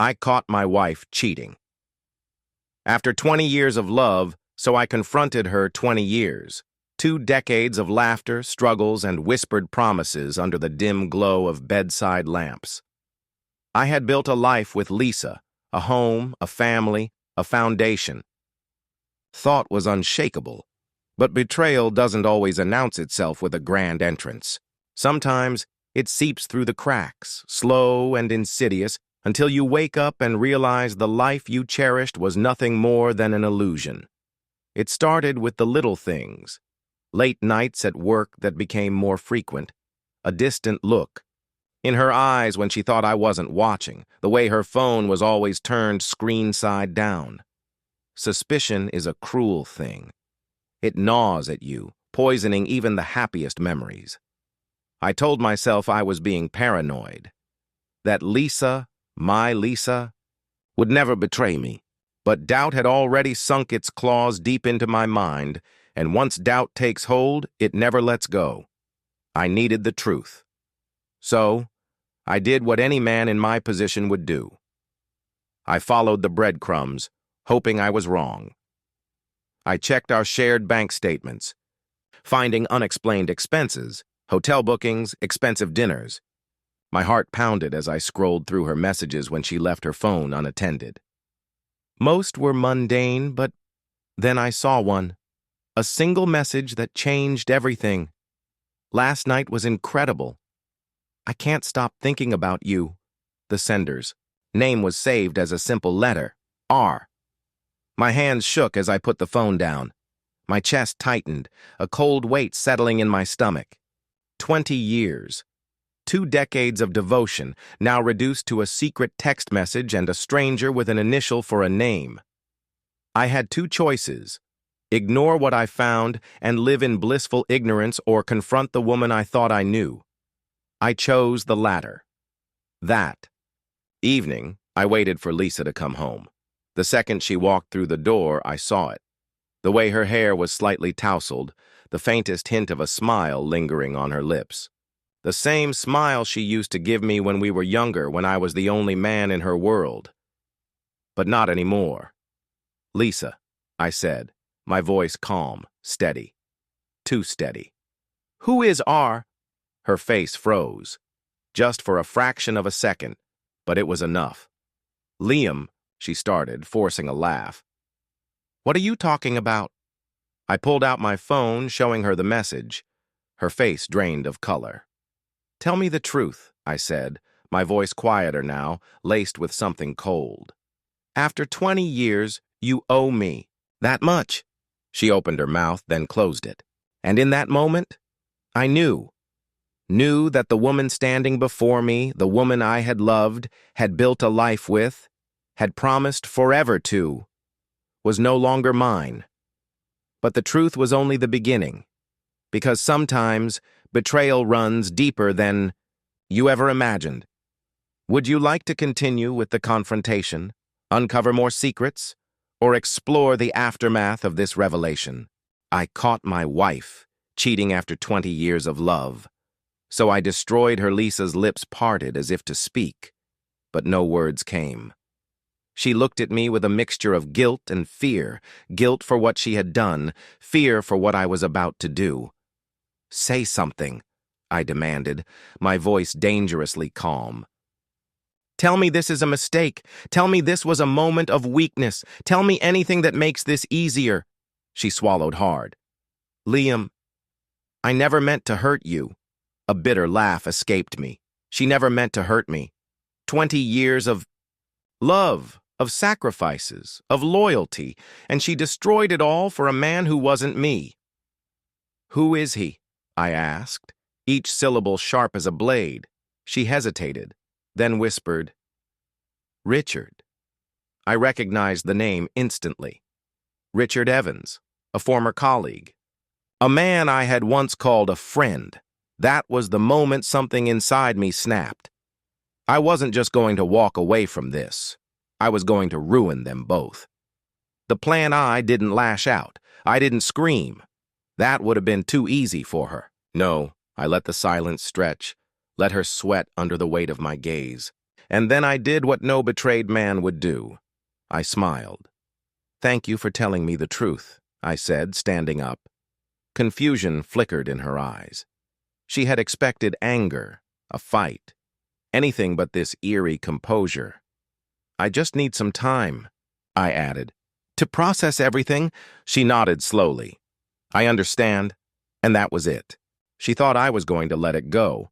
I caught my wife cheating. After 20 years of love, so I confronted her 20 years. 2 decades of laughter, struggles, and whispered promises under the dim glow of bedside lamps. I had built a life with Lisa, a home, a family, a foundation. Thought was unshakable, but betrayal doesn't always announce itself with a grand entrance. Sometimes it seeps through the cracks, slow and insidious, until you wake up and realize the life you cherished was nothing more than an illusion. It started with the little things. Late nights at work that became more frequent. A distant look in her eyes when she thought I wasn't watching. The way her phone was always turned screen side down. Suspicion is a cruel thing. It gnaws at you, poisoning even the happiest memories. I told myself I was being paranoid. That Lisa, my Lisa, would never betray me. But doubt had already sunk its claws deep into my mind, and once doubt takes hold, it never lets go. I needed the truth. So, I did what any man in my position would do. I followed the breadcrumbs, hoping I was wrong. I checked our shared bank statements, finding unexplained expenses, hotel bookings, expensive dinners. My heart pounded as I scrolled through her messages when she left her phone unattended. Most were mundane, but then I saw one. A single message that changed everything. Last night was incredible. I can't stop thinking about you. The sender's name was saved as a simple letter, R. My hands shook as I put the phone down. My chest tightened, a cold weight settling in my stomach. 20 years. 2 decades of devotion, now reduced to a secret text message and a stranger with an initial for a name. I had 2 choices: ignore what I found and live in blissful ignorance, or confront the woman I thought I knew. I chose the latter. That evening, I waited for Lisa to come home. The second she walked through the door, I saw it. The way her hair was slightly tousled, the faintest hint of a smile lingering on her lips. The same smile she used to give me when we were younger, when I was the only man in her world. But not anymore. Lisa, I said, my voice calm, steady. Too steady. Who is R? Her face froze. Just for a fraction of a second, but it was enough. Liam, she started, forcing a laugh. What are you talking about? I pulled out my phone, showing her the message. Her face drained of color. Tell me the truth, I said, my voice quieter now, laced with something cold. After 20 years, you owe me. That much. She opened her mouth, then closed it. And in that moment, I knew that the woman standing before me, the woman I had loved, had built a life with, had promised forever to, was no longer mine. But the truth was only the beginning, because sometimes betrayal runs deeper than you ever imagined. Would you like to continue with the confrontation, uncover more secrets, or explore the aftermath of this revelation? I caught my wife cheating after 20 years of love. So I destroyed her. Lisa's lips parted as if to speak, but no words came. She looked at me with a mixture of guilt and fear, guilt for what she had done, fear for what I was about to do. Say something, I demanded, my voice dangerously calm. Tell me this is a mistake. Tell me this was a moment of weakness. Tell me anything that makes this easier. She swallowed hard. Liam, I never meant to hurt you. A bitter laugh escaped me. She never meant to hurt me. 20 years of love, of sacrifices, of loyalty, and she destroyed it all for a man who wasn't me. Who is he? I asked, each syllable sharp as a blade. She hesitated, then whispered, Richard. I recognized the name instantly. Richard Evans, a former colleague. A man I had once called a friend. That was the moment something inside me snapped. I wasn't just going to walk away from this. I was going to ruin them both. The plan I didn't lash out. I didn't scream. That would have been too easy for her. No, I let the silence stretch, let her sweat under the weight of my gaze. And then I did what no betrayed man would do. I smiled. "Thank you for telling me the truth," I said, standing up. Confusion flickered in her eyes. She had expected anger, a fight, anything but this eerie composure. "I just need some time," I added. "To process everything." She nodded slowly. "I understand," and that was it. She thought I was going to let it go.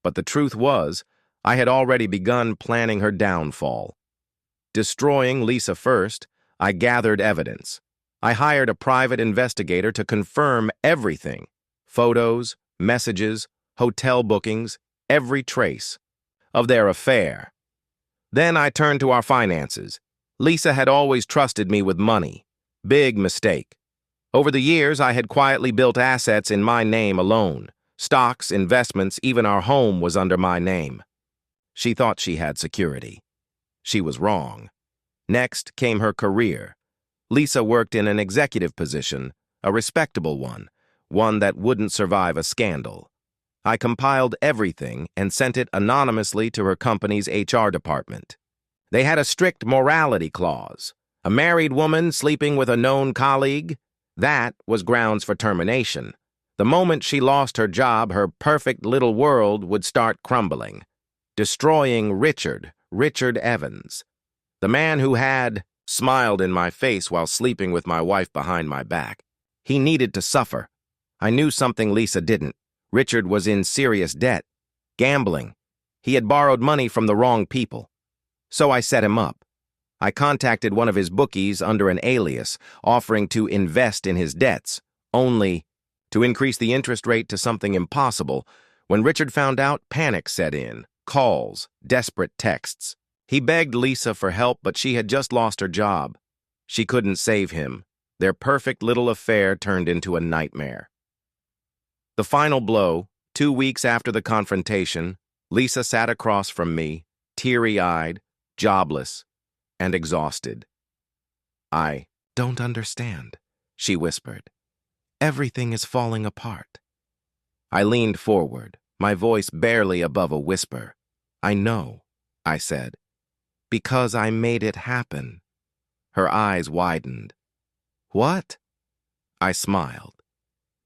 But the truth was, I had already begun planning her downfall. Destroying Lisa first, I gathered evidence. I hired a private investigator to confirm everything: photos, messages, hotel bookings, every trace of their affair. Then I turned to our finances. Lisa had always trusted me with money. Big mistake. Over the years, I had quietly built assets in my name alone. Stocks, investments, even our home was under my name. She thought she had security. She was wrong. Next came her career. Lisa worked in an executive position, a respectable one that wouldn't survive a scandal. I compiled everything and sent it anonymously to her company's HR department. They had a strict morality clause. A married woman sleeping with a known colleague? That was grounds for termination. The moment she lost her job, her perfect little world would start crumbling. Destroying Richard Evans, the man who had smiled in my face while sleeping with my wife behind my back. He needed to suffer. I knew something Lisa didn't. Richard was in serious debt. Gambling. He had borrowed money from the wrong people. So I set him up. I contacted one of his bookies under an alias, offering to invest in his debts, only to increase the interest rate to something impossible. When Richard found out, panic set in. Calls, desperate texts. He begged Lisa for help, but she had just lost her job. She couldn't save him. Their perfect little affair turned into a nightmare. The final blow, 2 weeks after the confrontation, Lisa sat across from me, teary-eyed, jobless, and exhausted. "I don't understand," she whispered. "Everything is falling apart." I leaned forward, my voice barely above a whisper. "I know," I said, "because I made it happen." Her eyes widened. "What?" I smiled.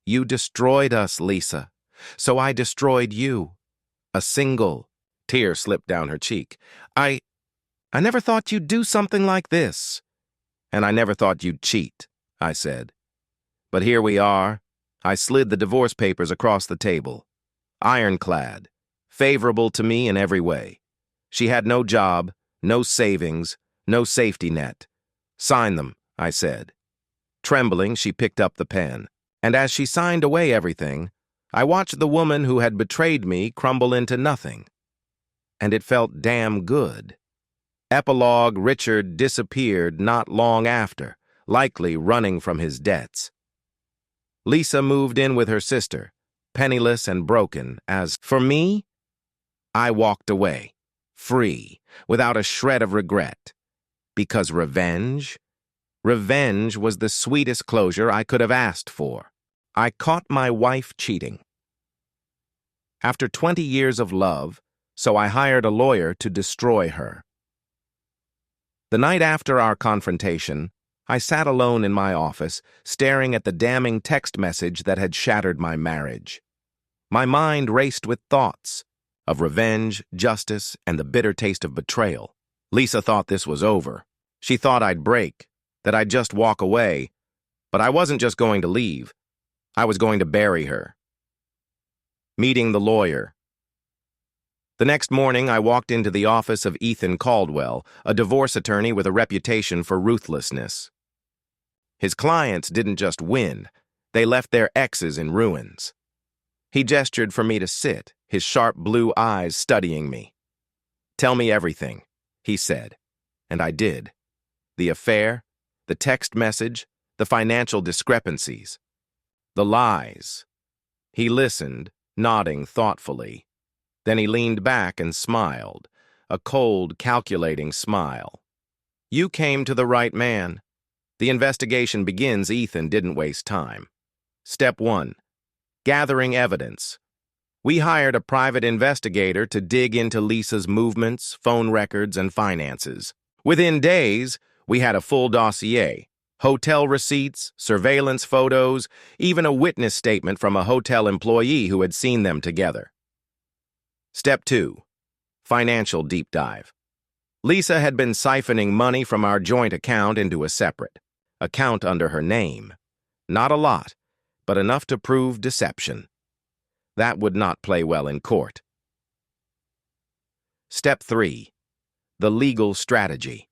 "You destroyed us, Lisa, so I destroyed you." A single tear slipped down her cheek. I never thought you'd do something like this." "And I never thought you'd cheat," I said. "But here we are." I slid the divorce papers across the table. Ironclad, favorable to me in every way. She had no job, no savings, no safety net. "Sign them," I said. Trembling, she picked up the pen. And as she signed away everything, I watched the woman who had betrayed me crumble into nothing. And it felt damn good. Epilogue: Richard disappeared not long after, likely running from his debts. Lisa moved in with her sister, penniless and broken. As for me, I walked away, free, without a shred of regret. Because revenge was the sweetest closure I could have asked for. I caught my wife cheating. After 20 years of love, so I hired a lawyer to destroy her. The night after our confrontation, I sat alone in my office, staring at the damning text message that had shattered my marriage. My mind raced with thoughts of revenge, justice, and the bitter taste of betrayal. Lisa thought this was over. She thought I'd break, that I'd just walk away. But I wasn't just going to leave. I was going to bury her. Meeting the lawyer. The next morning, I walked into the office of Ethan Caldwell, a divorce attorney with a reputation for ruthlessness. His clients didn't just win, they left their exes in ruins. He gestured for me to sit, his sharp blue eyes studying me. "Tell me everything," he said, and I did. The affair, the text message, the financial discrepancies, the lies. He listened, nodding thoughtfully. Then he leaned back and smiled, a cold, calculating smile. "You came to the right man. The investigation begins." Ethan didn't waste time. Step 1. Gathering evidence. We hired a private investigator to dig into Lisa's movements, phone records, and finances. Within days, we had a full dossier, hotel receipts, surveillance photos, even a witness statement from a hotel employee who had seen them together. Step 2. Financial deep dive. Lisa had been siphoning money from our joint account into a separate account under her name. Not a lot, but enough to prove deception. That would not play well in court. Step 3. The legal strategy.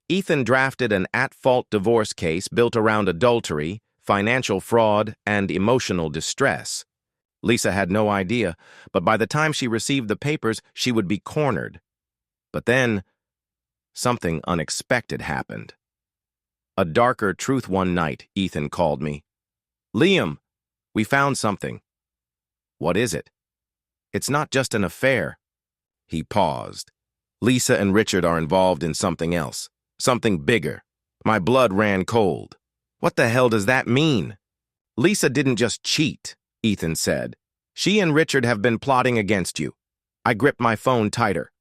Ethan drafted an at-fault divorce case built around adultery, financial fraud, and emotional distress. Lisa had no idea, but by the time she received the papers, she would be cornered. But then, something unexpected happened. A darker truth one night, Ethan called me. "Liam, we found something." "What is it?" "It's not just an affair." He paused. "Lisa and Richard are involved in something else. Something bigger." My blood ran cold. "What the hell does that mean?" "Lisa didn't just cheat," Ethan said. "She and Richard have been plotting against you." I gripped my phone tighter.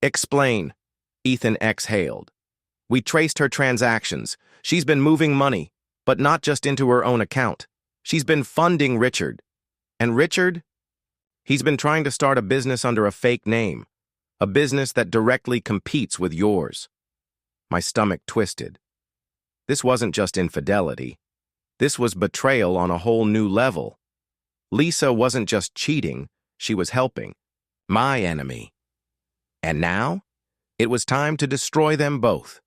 "Explain." Ethan exhaled. "We traced her transactions. She's been moving money, but not just into her own account. She's been funding Richard. And Richard? He's been trying to start a business under a fake name, a business that directly competes with yours." My stomach twisted. This wasn't just infidelity. This was betrayal on a whole new level. Lisa wasn't just cheating, she was helping. My enemy. And now, it was time to destroy them both.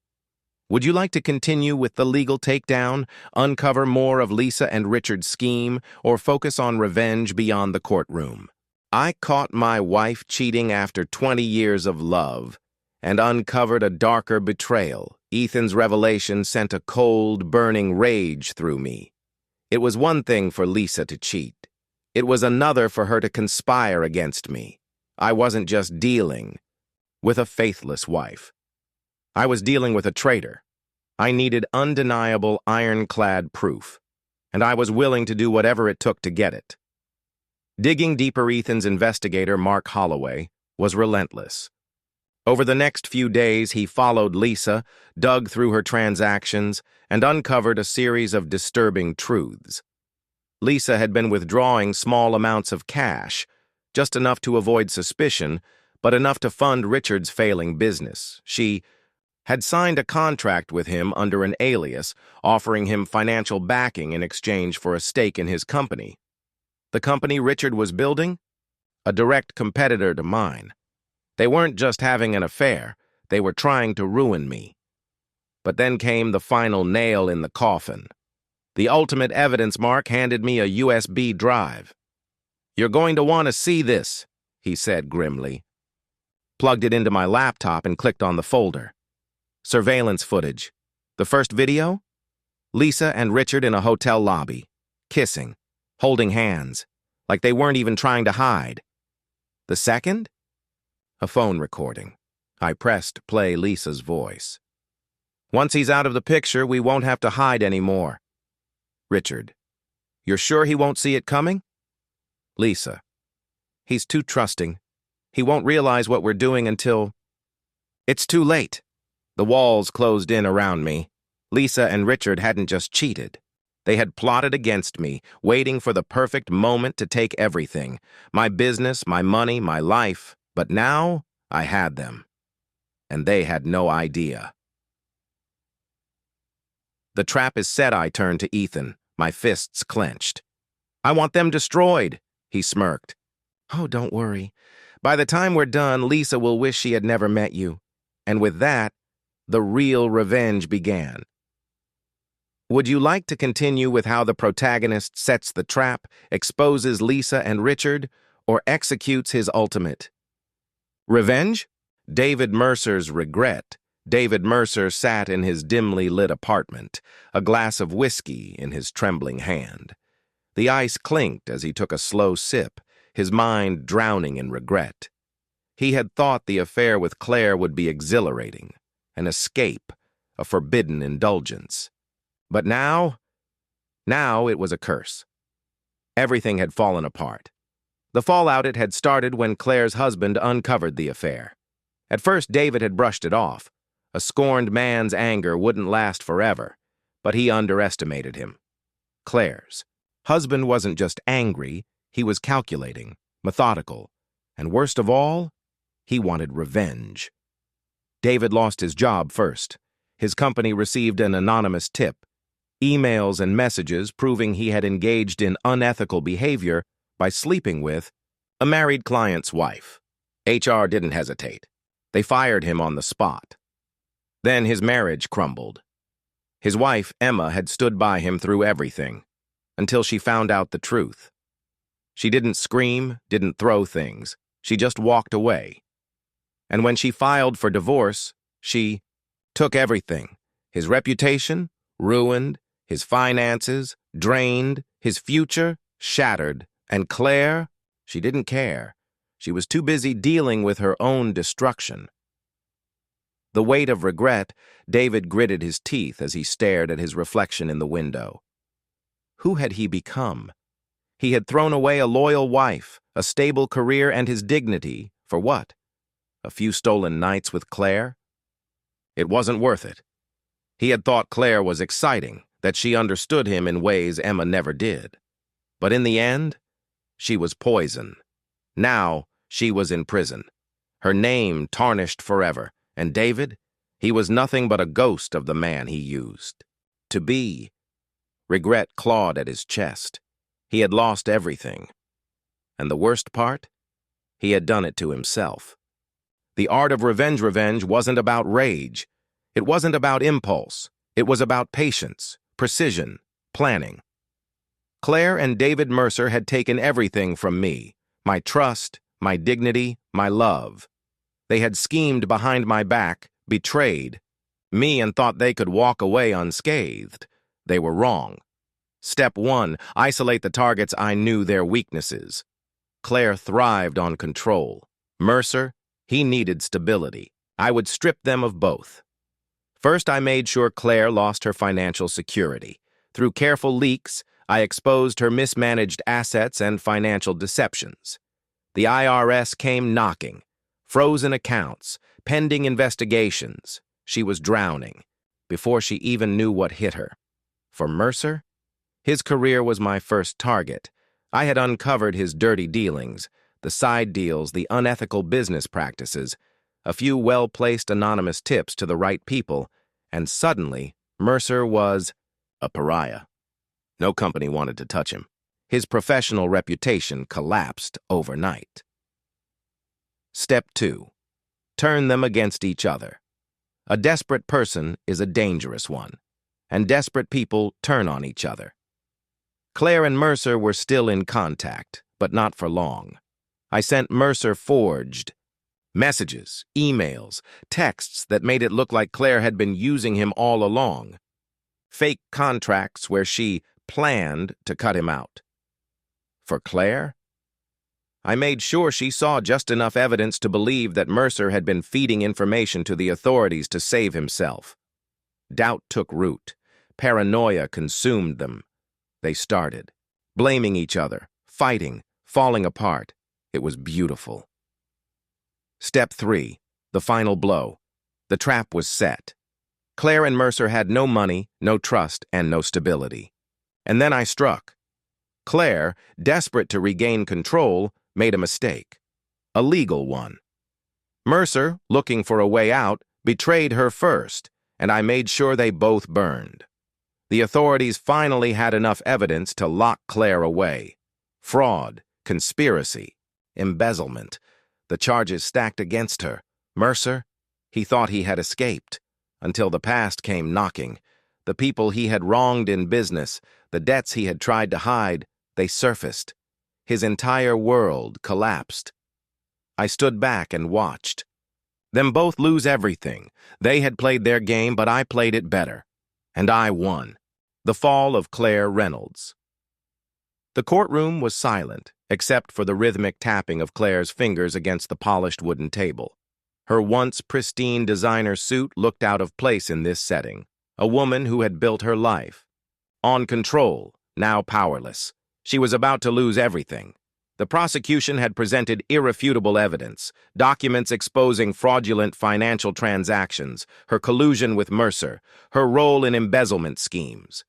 Would you like to continue with the legal takedown, uncover more of Lisa and Richard's scheme, or focus on revenge beyond the courtroom? I caught my wife cheating after 20 years of love and uncovered a darker betrayal. Ethan's revelation sent a cold, burning rage through me. It was one thing for Lisa to cheat. It was another for her to conspire against me. I wasn't just dealing with a faithless wife. I was dealing with a traitor. I needed undeniable, ironclad proof, and I was willing to do whatever it took to get it. Digging deeper, Ethan's investigator, Mark Holloway, was relentless. Over the next few days, he followed Lisa, dug through her transactions, and uncovered a series of disturbing truths. Lisa had been withdrawing small amounts of cash, just enough to avoid suspicion, but enough to fund Richard's failing business. She had signed a contract with him under an alias, offering him financial backing in exchange for a stake in his company. The company Richard was building? A direct competitor to mine. They weren't just having an affair, they were trying to ruin me. But then came the final nail in the coffin. The ultimate evidence. Mark handed me a USB drive. "You're going to want to see this," he said grimly. Plugged it into my laptop and clicked on the folder. Surveillance footage. The first video? Lisa and Richard in a hotel lobby, kissing, holding hands, like they weren't even trying to hide. The second? A phone recording. I pressed play. Lisa's voice. "Once he's out of the picture, we won't have to hide anymore." Richard. "You're sure he won't see it coming?" Lisa. "He's too trusting. He won't realize what we're doing until..." It's too late. The walls closed in around me. Lisa and Richard hadn't just cheated. They had plotted against me, waiting for the perfect moment to take everything. My business, my money, my life. But now, I had them. And they had no idea. "The trap is set," I turned to Ethan, my fists clenched. "I want them destroyed," he smirked. "Oh, don't worry. By the time we're done, Lisa will wish she had never met you." And with that, the real revenge began. Would you like to continue with how the protagonist sets the trap, exposes Lisa and Richard, or executes his ultimate? Revenge? David Mercer's regret. David Mercer sat in his dimly lit apartment, a glass of whiskey in his trembling hand. The ice clinked as he took a slow sip, his mind drowning in regret. He had thought the affair with Claire would be exhilarating, an escape, a forbidden indulgence. But now it was a curse. Everything had fallen apart. The fallout it had started when Claire's husband uncovered the affair. At first, David had brushed it off. A scorned man's anger wouldn't last forever, but he underestimated him. Claire's husband wasn't just angry, he was calculating, methodical, and worst of all, he wanted revenge. David lost his job first. His company received an anonymous tip, emails and messages proving he had engaged in unethical behavior by sleeping with a married client's wife. HR didn't hesitate. They fired him on the spot. Then his marriage crumbled. His wife, Emma, had stood by him through everything, until she found out the truth. She didn't scream, didn't throw things. She just walked away. And when she filed for divorce, she took everything. His reputation, ruined, his finances, drained, his future, shattered. And Claire, she didn't care. She was too busy dealing with her own destruction. The weight of regret, David gritted his teeth as he stared at his reflection in the window. Who had he become? He had thrown away a loyal wife, a stable career, and his dignity. For what? A few stolen nights with Claire? It wasn't worth it. He had thought Claire was exciting, that she understood him in ways Emma never did. But in the end, she was poison. Now, she was in prison. Her name tarnished forever. And David, he was nothing but a ghost of the man he used to be. Regret clawed at his chest. He had lost everything. And the worst part? He had done it to himself. The art of revenge wasn't about rage. It wasn't about impulse. It was about patience, precision, planning. Claire and David Mercer had taken everything from me, my trust, my dignity, my love. They had schemed behind my back, betrayed me, and thought they could walk away unscathed. They were wrong. Step 1, isolate the targets I knew their weaknesses. Claire thrived on control. Mercer, he needed stability. I would strip them of both. First, I made sure Claire lost her financial security. Through careful leaks, I exposed her mismanaged assets and financial deceptions. The IRS came knocking. Frozen accounts, pending investigations. She was drowning before she even knew what hit her. For Mercer, his career was my first target. I had uncovered his dirty dealings, the side deals, the unethical business practices, a few well-placed anonymous tips to the right people, and suddenly, Mercer was a pariah. No company wanted to touch him. His professional reputation collapsed overnight. Step 2. Turn them against each other. A desperate person is a dangerous one, and desperate people turn on each other. Claire and Mercer were still in contact, but not for long. I sent Mercer forged messages, emails, texts that made it look like Claire had been using him all along. Fake contracts where she planned to cut him out. For Claire, I made sure she saw just enough evidence to believe that Mercer had been feeding information to the authorities to save himself. Doubt took root. Paranoia consumed them. They started blaming each other, fighting, falling apart. It was beautiful. Step 3. The final blow. The trap was set. Claire and Mercer had no money, no trust, and no stability. And then I struck. Claire, desperate to regain control, made a mistake. A legal one. Mercer, looking for a way out, betrayed her first, and I made sure they both burned. The authorities finally had enough evidence to lock Claire away. Fraud, conspiracy, embezzlement. The charges stacked against her. Mercer, he thought he had escaped, until the past came knocking. The people he had wronged in business, the debts he had tried to hide, they surfaced. His entire world collapsed. I stood back and watched. Them both lose everything. They had played their game, but I played it better. And I won. The fall of Claire Reynolds. The courtroom was silent, except for the rhythmic tapping of Claire's fingers against the polished wooden table. Her once pristine designer suit looked out of place in this setting. A woman who had built her life. On control, now powerless. She was about to lose everything. The prosecution had presented irrefutable evidence, documents exposing fraudulent financial transactions, her collusion with Mercer, her role in embezzlement schemes.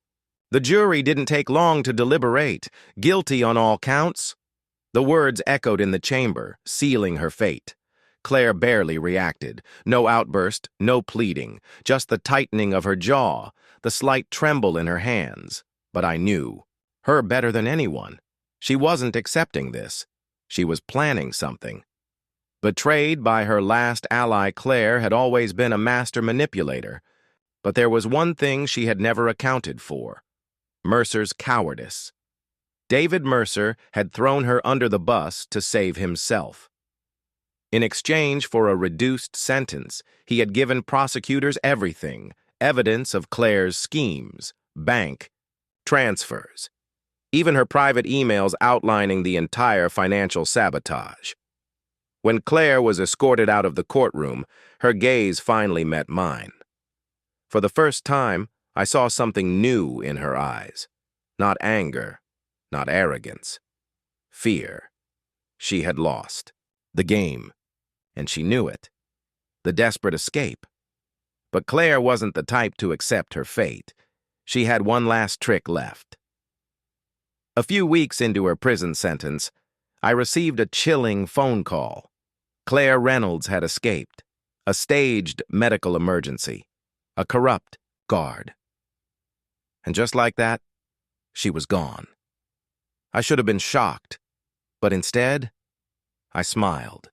The jury didn't take long to deliberate, guilty on all counts. The words echoed in the chamber, sealing her fate. Claire barely reacted. No outburst, no pleading, just the tightening of her jaw, the slight tremble in her hands. But I knew her better than anyone. She wasn't accepting this. She was planning something. Betrayed by her last ally, Claire had always been a master manipulator. But there was one thing she had never accounted for: Mercer's cowardice. David Mercer had thrown her under the bus to save himself. In exchange for a reduced sentence, he had given prosecutors everything: evidence of Claire's schemes, bank transfers, even her private emails outlining the entire financial sabotage. When Claire was escorted out of the courtroom, her gaze finally met mine. For the first time, I saw something new in her eyes. Not anger, not arrogance. Fear. She had lost the game, and she knew it. The desperate escape. But Claire wasn't the type to accept her fate. She had one last trick left. A few weeks into her prison sentence, I received a chilling phone call. Claire Reynolds had escaped. A staged medical emergency. A corrupt guard. And just like that, she was gone. I should have been shocked, but instead, I smiled.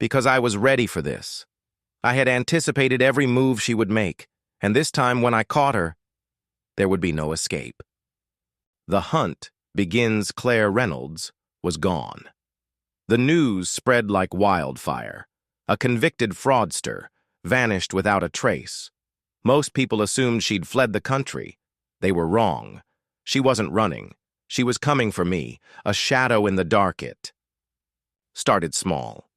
Because I was ready for this. I had anticipated every move she would make, and this time when I caught her, there would be no escape. The hunt begins Claire Reynolds was gone. The news spread like wildfire. A convicted fraudster vanished without a trace. Most people assumed she'd fled the country. They were wrong. She wasn't running. She was coming for me, a shadow in the dark. It started small.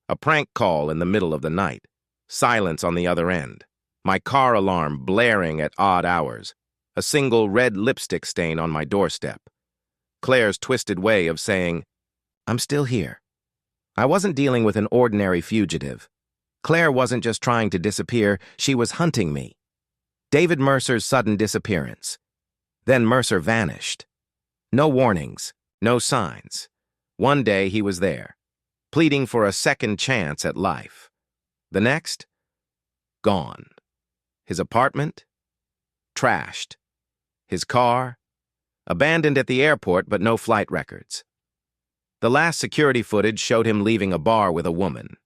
A prank call in the middle of the night. Silence on the other end. My car alarm blaring at odd hours. A single red lipstick stain on my doorstep. Claire's twisted way of saying, "I'm still here." I wasn't dealing with an ordinary fugitive. Claire wasn't just trying to disappear, she was hunting me. David Mercer's sudden disappearance. Then Mercer vanished. No warnings, no signs. One day he was there, pleading for a second chance at life. The next, gone. His apartment, trashed. His car, abandoned at the airport but no flight records. The last security footage showed him leaving a bar with a woman.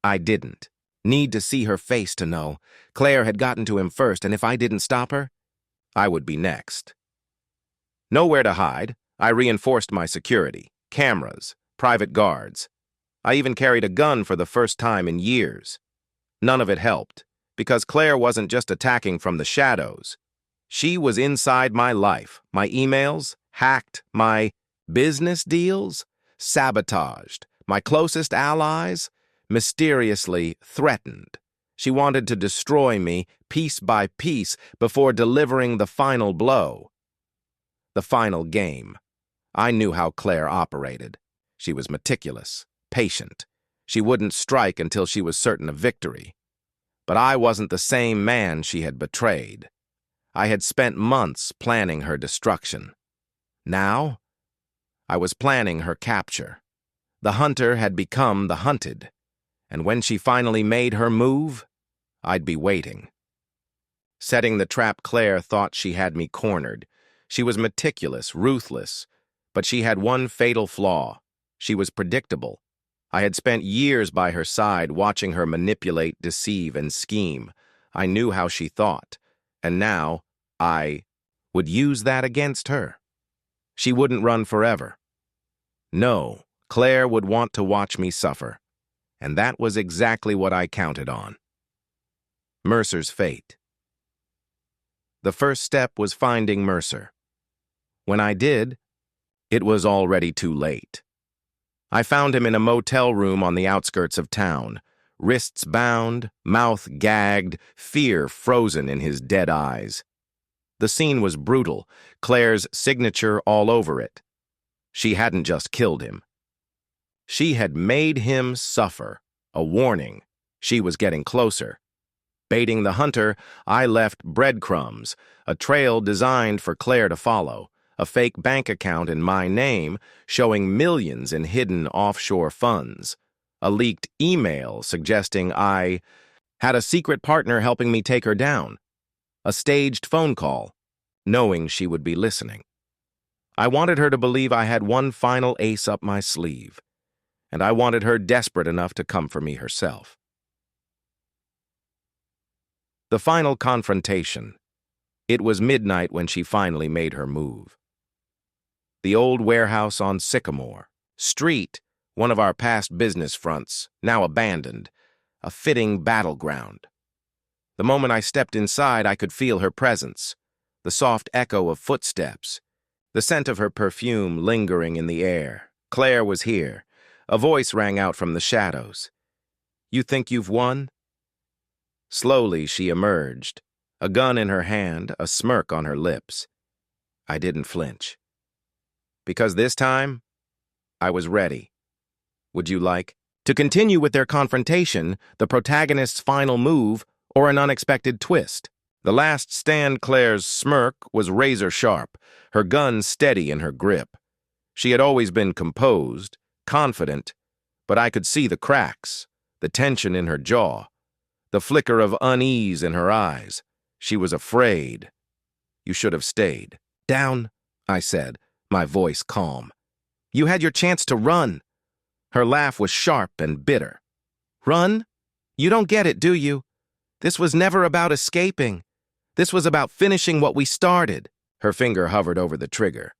I didn't need to see her face to know. Claire had gotten to him first, and if I didn't stop her, I would be next. Nowhere to hide, I reinforced my security. Cameras, private guards. I even carried a gun for the first time in years. None of it helped, because Claire wasn't just attacking from the shadows. She was inside my life, my emails, hacked, my business deals, sabotaged, my closest allies, mysteriously threatened. She wanted to destroy me piece by piece before delivering the final blow. The final game. I knew how Claire operated. She was meticulous, patient. She wouldn't strike until she was certain of victory. But I wasn't the same man she had betrayed. I had spent months planning her destruction. Now, I was planning her capture. The hunter had become the hunted, and when she finally made her move, I'd be waiting. Setting the trap, Claire thought she had me cornered. She was meticulous, ruthless, but she had one fatal flaw. She was predictable. I had spent years by her side watching her manipulate, deceive, and scheme. I knew how she thought, and now I would use that against her. She wouldn't run forever. No, Claire would want to watch me suffer, and that was exactly what I counted on. Mercer's fate. The first step was finding Mercer. When I did, it was already too late. I found him in a motel room on the outskirts of town, wrists bound, mouth gagged, fear frozen in his dead eyes. The scene was brutal, Claire's signature all over it. She hadn't just killed him. She had made him suffer. A warning. She was getting closer. Baiting the hunter, I left breadcrumbs, a trail designed for Claire to follow, a fake bank account in my name showing millions in hidden offshore funds, a leaked email suggesting I had a secret partner helping me take her down, a staged phone call, knowing she would be listening. I wanted her to believe I had one final ace up my sleeve, and I wanted her desperate enough to come for me herself. The final confrontation. It was midnight when she finally made her move. The old warehouse on Sycamore Street, one of our past business fronts, now abandoned, a fitting battleground. The moment I stepped inside, I could feel her presence, the soft echo of footsteps, the scent of her perfume lingering in the air. Claire was here. A voice rang out from the shadows. "You think you've won?" Slowly she emerged, a gun in her hand, a smirk on her lips. I didn't flinch. Because this time, I was ready. Would you like to continue with their confrontation, the protagonist's final move, or an unexpected twist? The last stand, Claire's smirk was razor sharp, her gun steady in her grip. She had always been composed, confident, but I could see the cracks, the tension in her jaw, the flicker of unease in her eyes. She was afraid. "You should have stayed." "Down," I said, my voice calm. "You had your chance to run." Her laugh was sharp and bitter. "Run? You don't get it, do you? This was never about escaping. This was about finishing what we started." Her finger hovered over the trigger.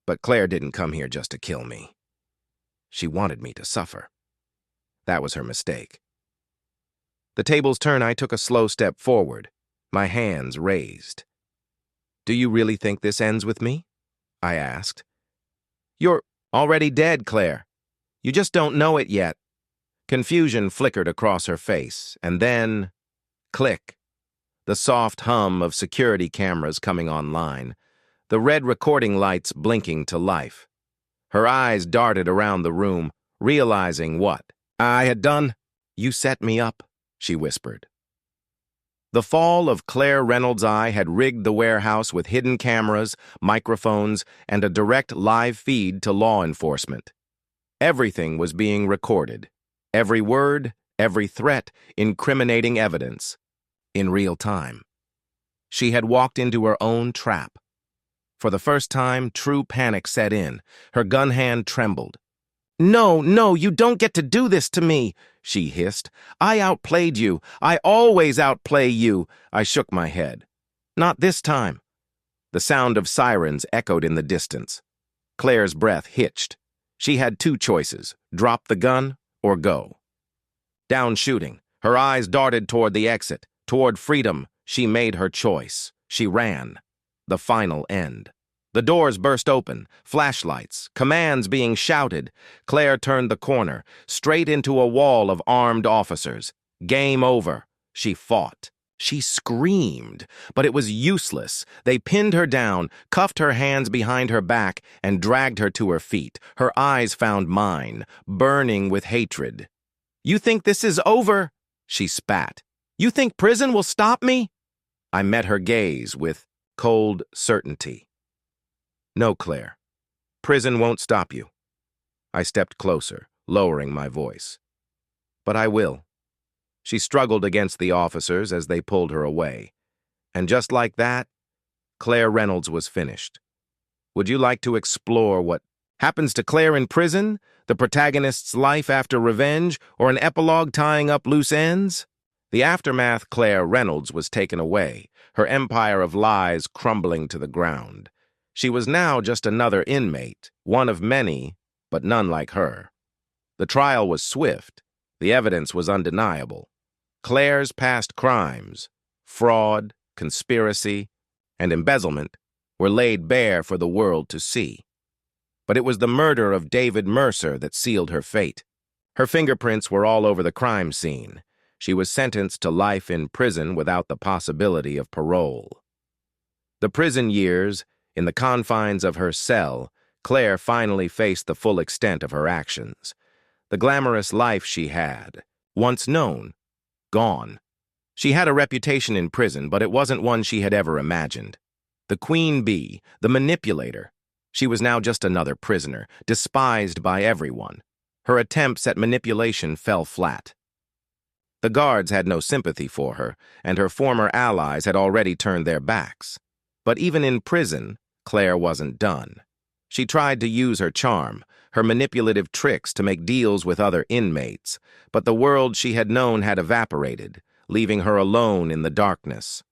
But Claire didn't come here just to kill me. She wanted me to suffer. That was her mistake. The tables turned, I took a slow step forward, my hands raised. "Do you really think this ends with me?" I asked. "You're already dead, Claire. You just don't know it yet." Confusion flickered across her face, and then, click, the soft hum of security cameras coming online, the red recording lights blinking to life. Her eyes darted around the room, realizing what I had done. "You set me up," she whispered. The fall of Claire Reynolds' eye had rigged the warehouse with hidden cameras, microphones, and a direct live feed to law enforcement. Everything was being recorded. Every word, every threat, incriminating evidence. In real time. She had walked into her own trap. For the first time, true panic set in. Her gun hand trembled. No, you don't get to do this to me," she hissed. "I outplayed you. I always outplay you." I shook my head. "Not this time." The sound of sirens echoed in the distance. Claire's breath hitched. She had two choices, drop the gun or go. Down shooting, her eyes darted toward the exit, toward freedom. She made her choice. She ran. The final end. The doors burst open, flashlights, commands being shouted. Claire turned the corner, straight into a wall of armed officers. Game over. She fought. She screamed, but it was useless. They pinned her down, cuffed her hands behind her back, and dragged her to her feet. Her eyes found mine, burning with hatred. "You think this is over?" she spat. "You think prison will stop me?" I met her gaze with cold certainty. "No, Claire. Prison won't stop you." I stepped closer, lowering my voice. "But I will." She struggled against the officers as they pulled her away. And just like that, Claire Reynolds was finished. Would you like to explore what happens to Claire in prison, the protagonist's life after revenge, or an epilogue tying up loose ends? The aftermath, Claire Reynolds was taken away, her empire of lies crumbling to the ground. She was now just another inmate, one of many, but none like her. The trial was swift. The evidence was undeniable. Claire's past crimes, fraud, conspiracy, and embezzlement, were laid bare for the world to see. But it was the murder of David Mercer that sealed her fate. Her fingerprints were all over the crime scene. She was sentenced to life in prison without the possibility of parole. The prison years, in the confines of her cell, Claire finally faced the full extent of her actions. The glamorous life she had, once known, gone. She had a reputation in prison, but it wasn't one she had ever imagined. The queen bee, the manipulator. She was now just another prisoner, despised by everyone. Her attempts at manipulation fell flat. The guards had no sympathy for her, and her former allies had already turned their backs. But even in prison, Claire wasn't done. She tried to use her charm, her manipulative tricks to make deals with other inmates, but the world she had known had evaporated, leaving her alone in the darkness.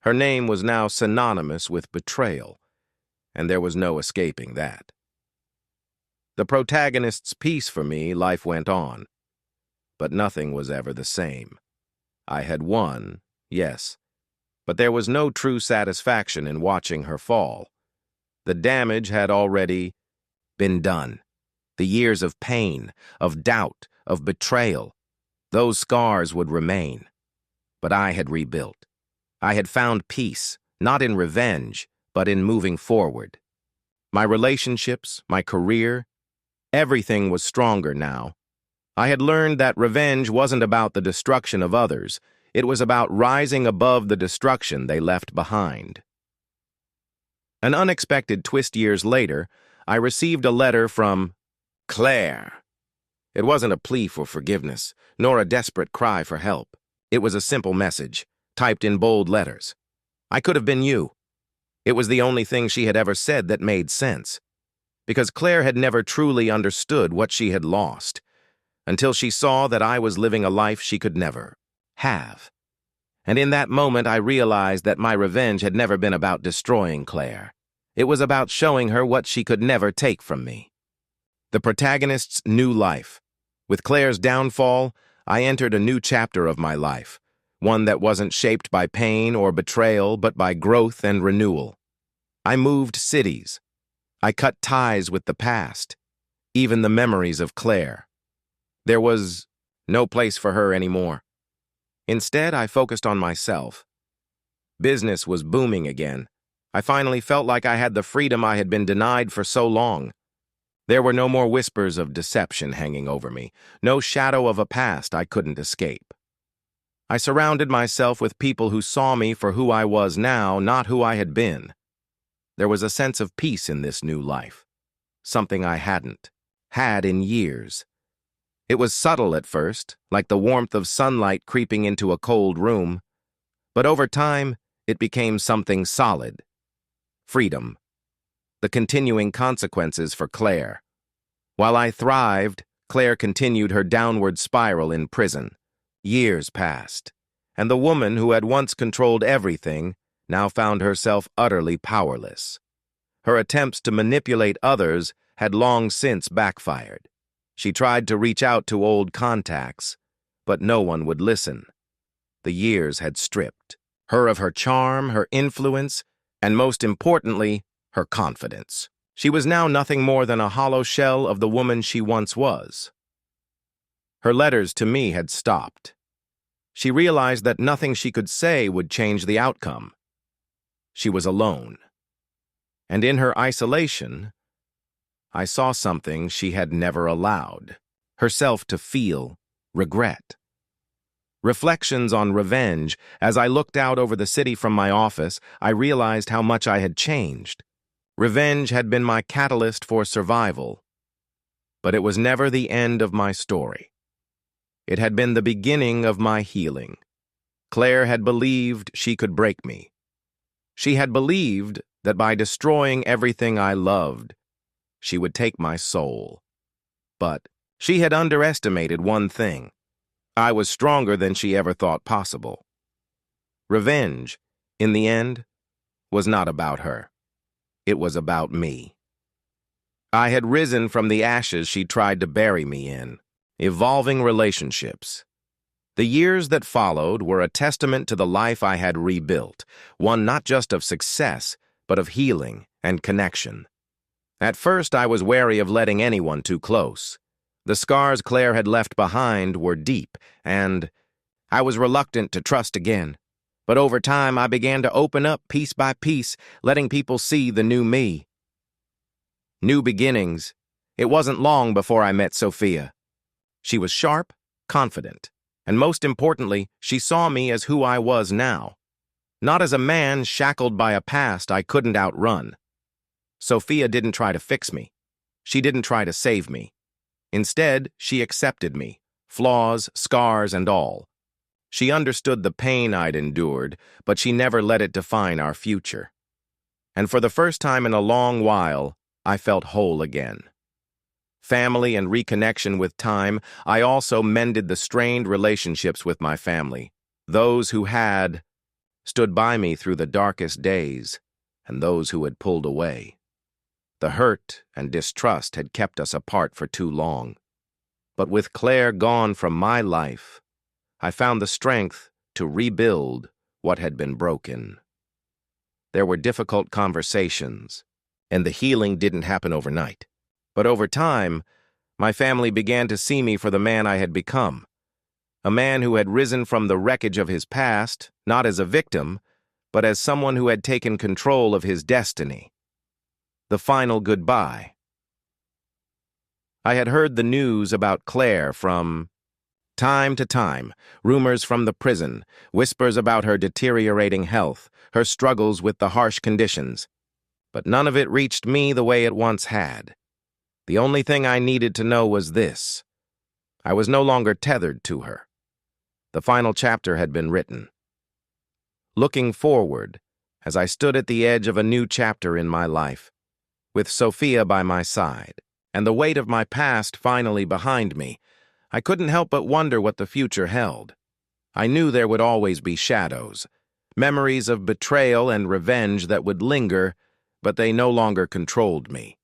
Her name was now synonymous with betrayal, and there was no escaping that. The protagonist's piece for me, life went on. But nothing was ever the same. I had won, yes, but there was no true satisfaction in watching her fall. The damage had already been done. The years of pain, of doubt, of betrayal, those scars would remain. But I had rebuilt. I had found peace, not in revenge, but in moving forward. My relationships, my career, everything was stronger now. I had learned that revenge wasn't about the destruction of others. It was about rising above the destruction they left behind. An unexpected twist years later, I received a letter from Claire. It wasn't a plea for forgiveness, nor a desperate cry for help. It was a simple message, typed in bold letters. I could have been you. It was the only thing she had ever said that made sense. Because Claire had never truly understood what she had lost, until she saw that I was living a life she could never have. And in that moment I realized that my revenge had never been about destroying Claire. It was about showing her what she could never take from me. The protagonist's new life. With Claire's downfall, I entered a new chapter of my life, one that wasn't shaped by pain or betrayal, but by growth and renewal. I moved cities. I cut ties with the past, even the memories of Claire. There was no place for her anymore. Instead, I focused on myself. Business was booming again. I finally felt like I had the freedom I had been denied for so long. There were no more whispers of deception hanging over me, no shadow of a past I couldn't escape. I surrounded myself with people who saw me for who I was now, not who I had been. There was a sense of peace in this new life, something I hadn't had in years. It was subtle at first, like the warmth of sunlight creeping into a cold room, but over time, it became something solid. Freedom. The continuing consequences for Claire. While I thrived, Claire continued her downward spiral in prison. Years passed, and the woman who had once controlled everything now found herself utterly powerless. Her attempts to manipulate others had long since backfired. She tried to reach out to old contacts, but no one would listen. The years had stripped her of her charm, her influence, and most importantly, her confidence. She was now nothing more than a hollow shell of the woman she once was. Her letters to me had stopped. She realized that nothing she could say would change the outcome. She was alone. And in her isolation, I saw something she had never allowed herself to feel regret. Reflections on revenge. As I looked out over the city from my office, I realized how much I had changed. Revenge had been my catalyst for survival, but it was never the end of my story. It had been the beginning of my healing. Claire had believed she could break me. She had believed that by destroying everything I loved, she would take my soul. But she had underestimated one thing. I was stronger than she ever thought possible. Revenge, in the end, was not about her. It was about me. I had risen from the ashes she tried to bury me in. Evolving relationships. The years that followed were a testament to the life I had rebuilt, one not just of success, but of healing and connection. At first, I was wary of letting anyone too close. The scars Claire had left behind were deep, and I was reluctant to trust again. But over time, I began to open up piece by piece, letting people see the new me. New beginnings. It wasn't long before I met Sophia. She was sharp, confident, and most importantly, she saw me as who I was now, not as a man shackled by a past I couldn't outrun. Sophia didn't try to fix me. She didn't try to save me. Instead, she accepted me, flaws, scars, and all. She understood the pain I'd endured, but she never let it define our future. And for the first time in a long while, I felt whole again. Family and reconnection with time, I also mended the strained relationships with my family, those who had stood by me through the darkest days, and those who had pulled away. The hurt and distrust had kept us apart for too long. But with Claire gone from my life, I found the strength to rebuild what had been broken. There were difficult conversations, and the healing didn't happen overnight. But over time, my family began to see me for the man I had become, a man who had risen from the wreckage of his past, not as a victim, but as someone who had taken control of his destiny. The final goodbye. I had heard the news about Claire from time to time, rumors from the prison, whispers about her deteriorating health, her struggles with the harsh conditions. But none of it reached me the way it once had. The only thing I needed to know was this: I was no longer tethered to her. The final chapter had been written. Looking forward, as I stood at the edge of a new chapter in my life, with Sophia by my side, and the weight of my past finally behind me, I couldn't help but wonder what the future held. I knew there would always be shadows, memories of betrayal and revenge that would linger, but they no longer controlled me.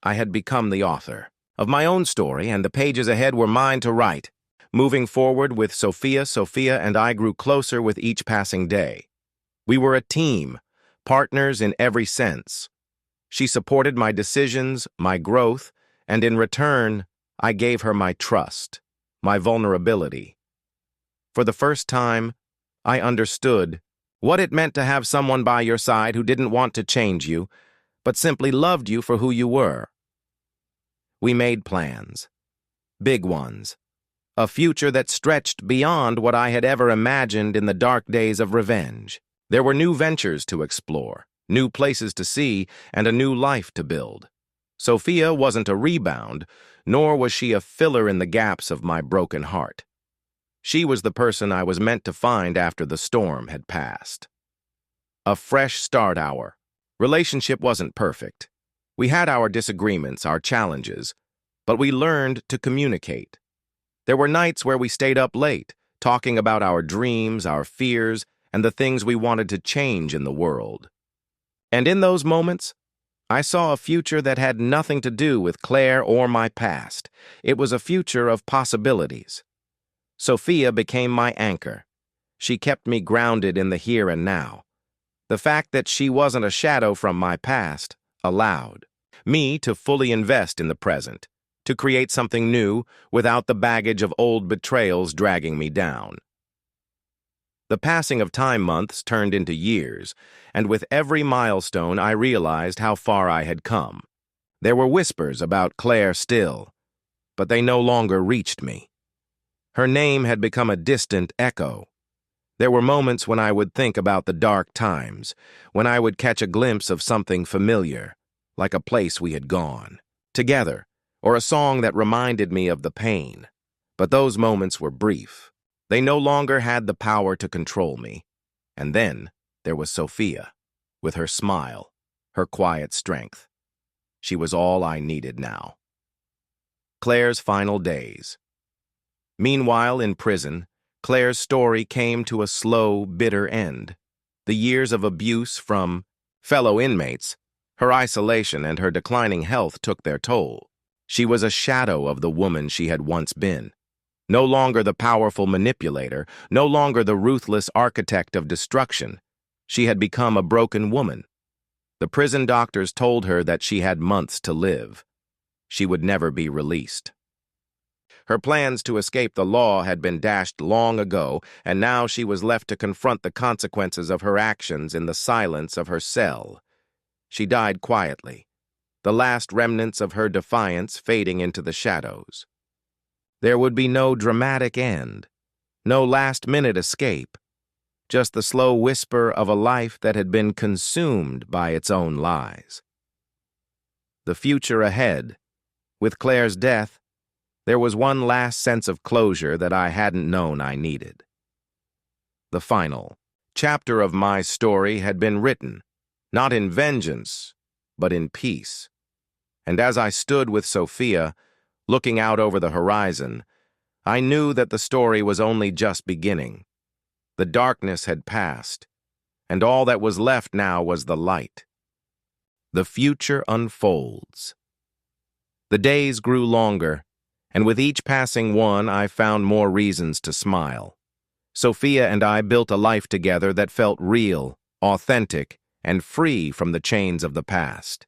I had become the author of my own story, and the pages ahead were mine to write. Moving forward with Sophia and I grew closer with each passing day. We were a team, partners in every sense. She supported my decisions, my growth, and in return, I gave her my trust, my vulnerability. For the first time, I understood what it meant to have someone by your side who didn't want to change you, but simply loved you for who you were. We made plans, big ones, a future that stretched beyond what I had ever imagined in the dark days of revenge. There were new ventures to explore, new places to see, and a new life to build. Sophia wasn't a rebound, nor was she a filler in the gaps of my broken heart. She was the person I was meant to find after the storm had passed. A fresh start hour. Relationship wasn't perfect. We had our disagreements, our challenges, but we learned to communicate. There were nights where we stayed up late, talking about our dreams, our fears, and the things we wanted to change in the world. And in those moments, I saw a future that had nothing to do with Claire or my past. It was a future of possibilities. Sophia became my anchor. She kept me grounded in the here and now. The fact that she wasn't a shadow from my past allowed me to fully invest in the present, to create something new without the baggage of old betrayals dragging me down. The passing of time months turned into years, and with every milestone I realized how far I had come. There were whispers about Claire still, but they no longer reached me. Her name had become a distant echo. There were moments when I would think about the dark times, when I would catch a glimpse of something familiar, like a place we had gone together, or a song that reminded me of the pain. But those moments were brief. They no longer had the power to control me. And then there was Sophia, with her smile, her quiet strength. She was all I needed now. Claire's final days. Meanwhile, in prison, Claire's story came to a slow, bitter end. The years of abuse from fellow inmates, her isolation and her declining health took their toll. She was a shadow of the woman she had once been. No longer the powerful manipulator, no longer the ruthless architect of destruction. She had become a broken woman. The prison doctors told her that she had months to live. She would never be released. Her plans to escape the law had been dashed long ago, and now she was left to confront the consequences of her actions in the silence of her cell. She died quietly, the last remnants of her defiance fading into the shadows. There would be no dramatic end, no last-minute escape, just the slow whisper of a life that had been consumed by its own lies. The future ahead. With Claire's death, there was one last sense of closure that I hadn't known I needed. The final chapter of my story had been written, not in vengeance, but in peace. And as I stood with Sophia, looking out over the horizon, I knew that the story was only just beginning. The darkness had passed, and all that was left now was the light. The future unfolds. The days grew longer, and with each passing one, I found more reasons to smile. Sophia and I built a life together that felt real, authentic, and free from the chains of the past.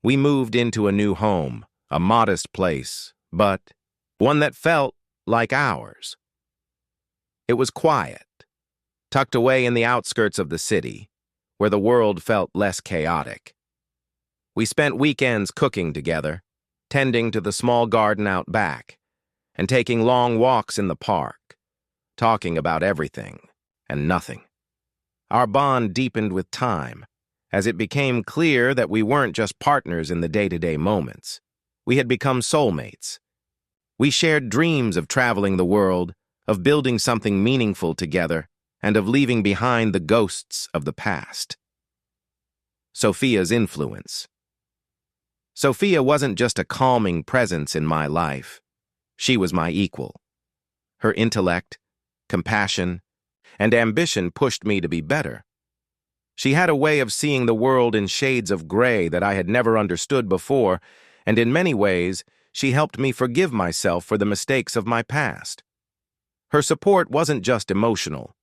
We moved into a new home, a modest place, but one that felt like ours. It was quiet, tucked away in the outskirts of the city, where the world felt less chaotic. We spent weekends cooking together, tending to the small garden out back, and taking long walks in the park, talking about everything and nothing. Our bond deepened with time, as it became clear that we weren't just partners in the day-to-day moments. We had become soulmates. We shared dreams of traveling the world, of building something meaningful together, and of leaving behind the ghosts of the past. Sophia's influence. Sophia wasn't just a calming presence in my life. She was my equal. Her intellect, compassion, and ambition pushed me to be better. She had a way of seeing the world in shades of gray that I had never understood before, and in many ways, she helped me forgive myself for the mistakes of my past. Her support wasn't just emotional.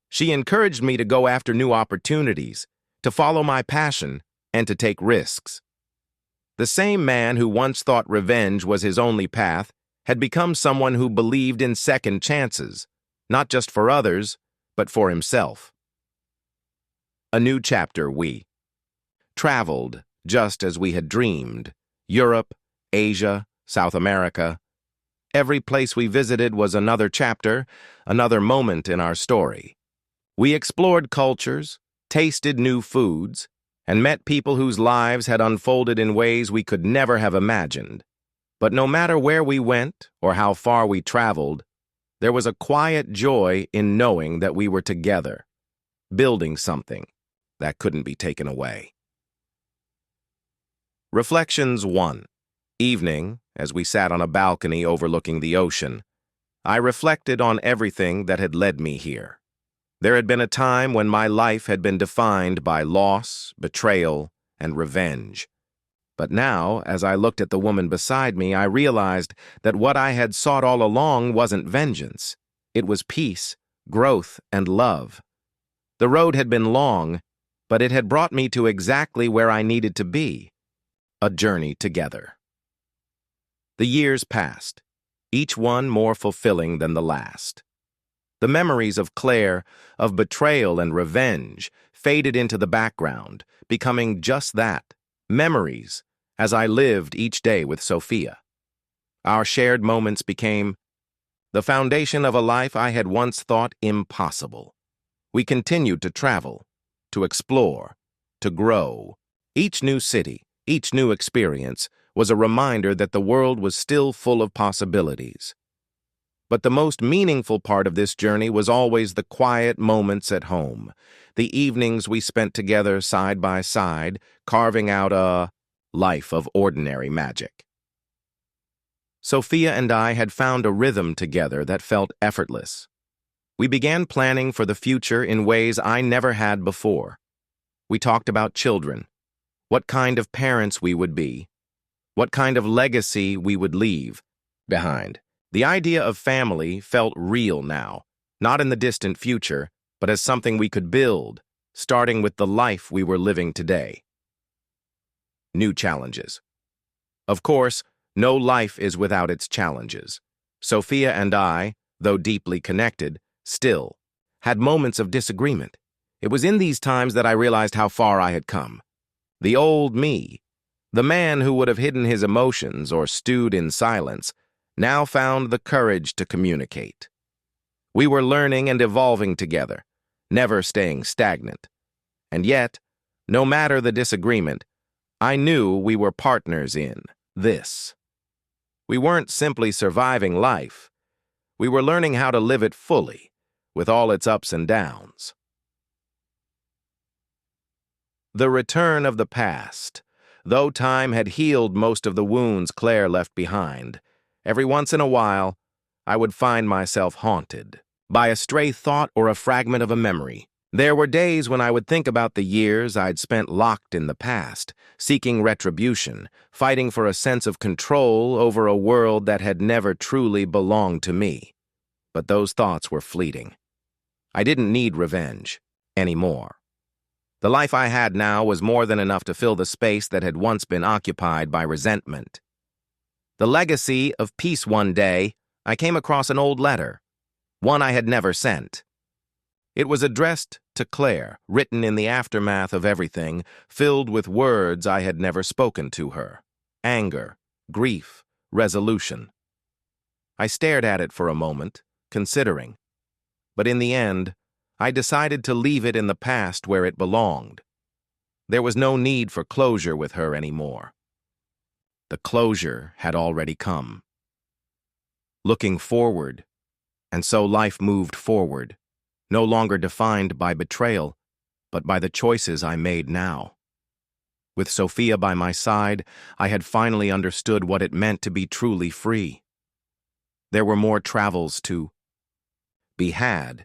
She encouraged me to go after new opportunities, to follow my passion, and to take risks. The same man who once thought revenge was his only path had become someone who believed in second chances, not just for others, but for himself. A new chapter. We traveled just as we had dreamed. Europe, Asia, South America. Every place we visited was another chapter, another moment in our story. We explored cultures, tasted new foods, and met people whose lives had unfolded in ways we could never have imagined. But no matter where we went or how far we traveled, there was a quiet joy in knowing that we were together, building something that couldn't be taken away. Reflections 1. Evening, as we sat on a balcony overlooking the ocean, I reflected on everything that had led me here. There had been a time when my life had been defined by loss, betrayal, and revenge. But now, as I looked at the woman beside me, I realized that what I had sought all along wasn't vengeance. It was peace, growth, and love. The road had been long, but it had brought me to exactly where I needed to be. A journey together. The years passed, each one more fulfilling than the last. The memories of Claire, of betrayal and revenge, faded into the background, becoming just that, memories, as I lived each day with Sophia. Our shared moments became the foundation of a life I had once thought impossible. We continued to travel, to explore, to grow. Each new city, each new experience was a reminder that the world was still full of possibilities. But the most meaningful part of this journey was always the quiet moments at home, the evenings we spent together side by side, carving out a life of ordinary magic. Sophia and I had found a rhythm together that felt effortless. We began planning for the future in ways I never had before. We talked about children, what kind of parents we would be, what kind of legacy we would leave behind. The idea of family felt real now, not in the distant future, but as something we could build, starting with the life we were living today. New challenges. Of course, no life is without its challenges. Sophia and I, though deeply connected, still had moments of disagreement. It was in these times that I realized how far I had come. The old me, The man who would have hidden his emotions or stewed in silence now found the courage to communicate. We were learning and evolving together, never staying stagnant. And yet, no matter the disagreement, I knew we were partners in this. We weren't simply surviving life. We were learning how to live it fully, with all its ups and downs. The return of the past. Though time had healed most of the wounds Claire left behind, every once in a while, I would find myself haunted by a stray thought or a fragment of a memory. There were days when I would think about the years I'd spent locked in the past, seeking retribution, fighting for a sense of control over a world that had never truly belonged to me. But those thoughts were fleeting. I didn't need revenge anymore. The life I had now was more than enough to fill the space that had once been occupied by resentment. The legacy of peace. One day, I came across an old letter, one I had never sent. It was addressed to Claire, written in the aftermath of everything, filled with words I had never spoken to her. Anger, grief, resolution. I stared at it for a moment, considering. But in the end, I decided to leave it in the past where it belonged. There was no need for closure with her anymore. The closure had already come. Looking forward, and so life moved forward, no longer defined by betrayal, but by the choices I made now. With Sophia by my side, I had finally understood what it meant to be truly free. There were more travels to be had,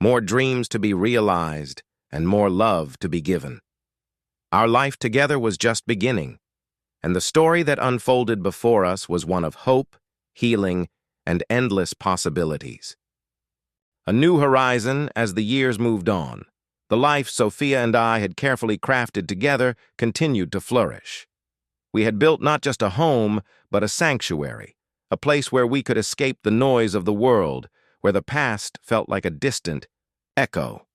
more dreams to be realized, and more love to be given. Our life together was just beginning, and the story that unfolded before us was one of hope, healing, and endless possibilities. A new horizon as the years moved on. The life Sophia and I had carefully crafted together continued to flourish. We had built not just a home, but a sanctuary, a place where we could escape the noise of the world, where the past felt like a distant echo.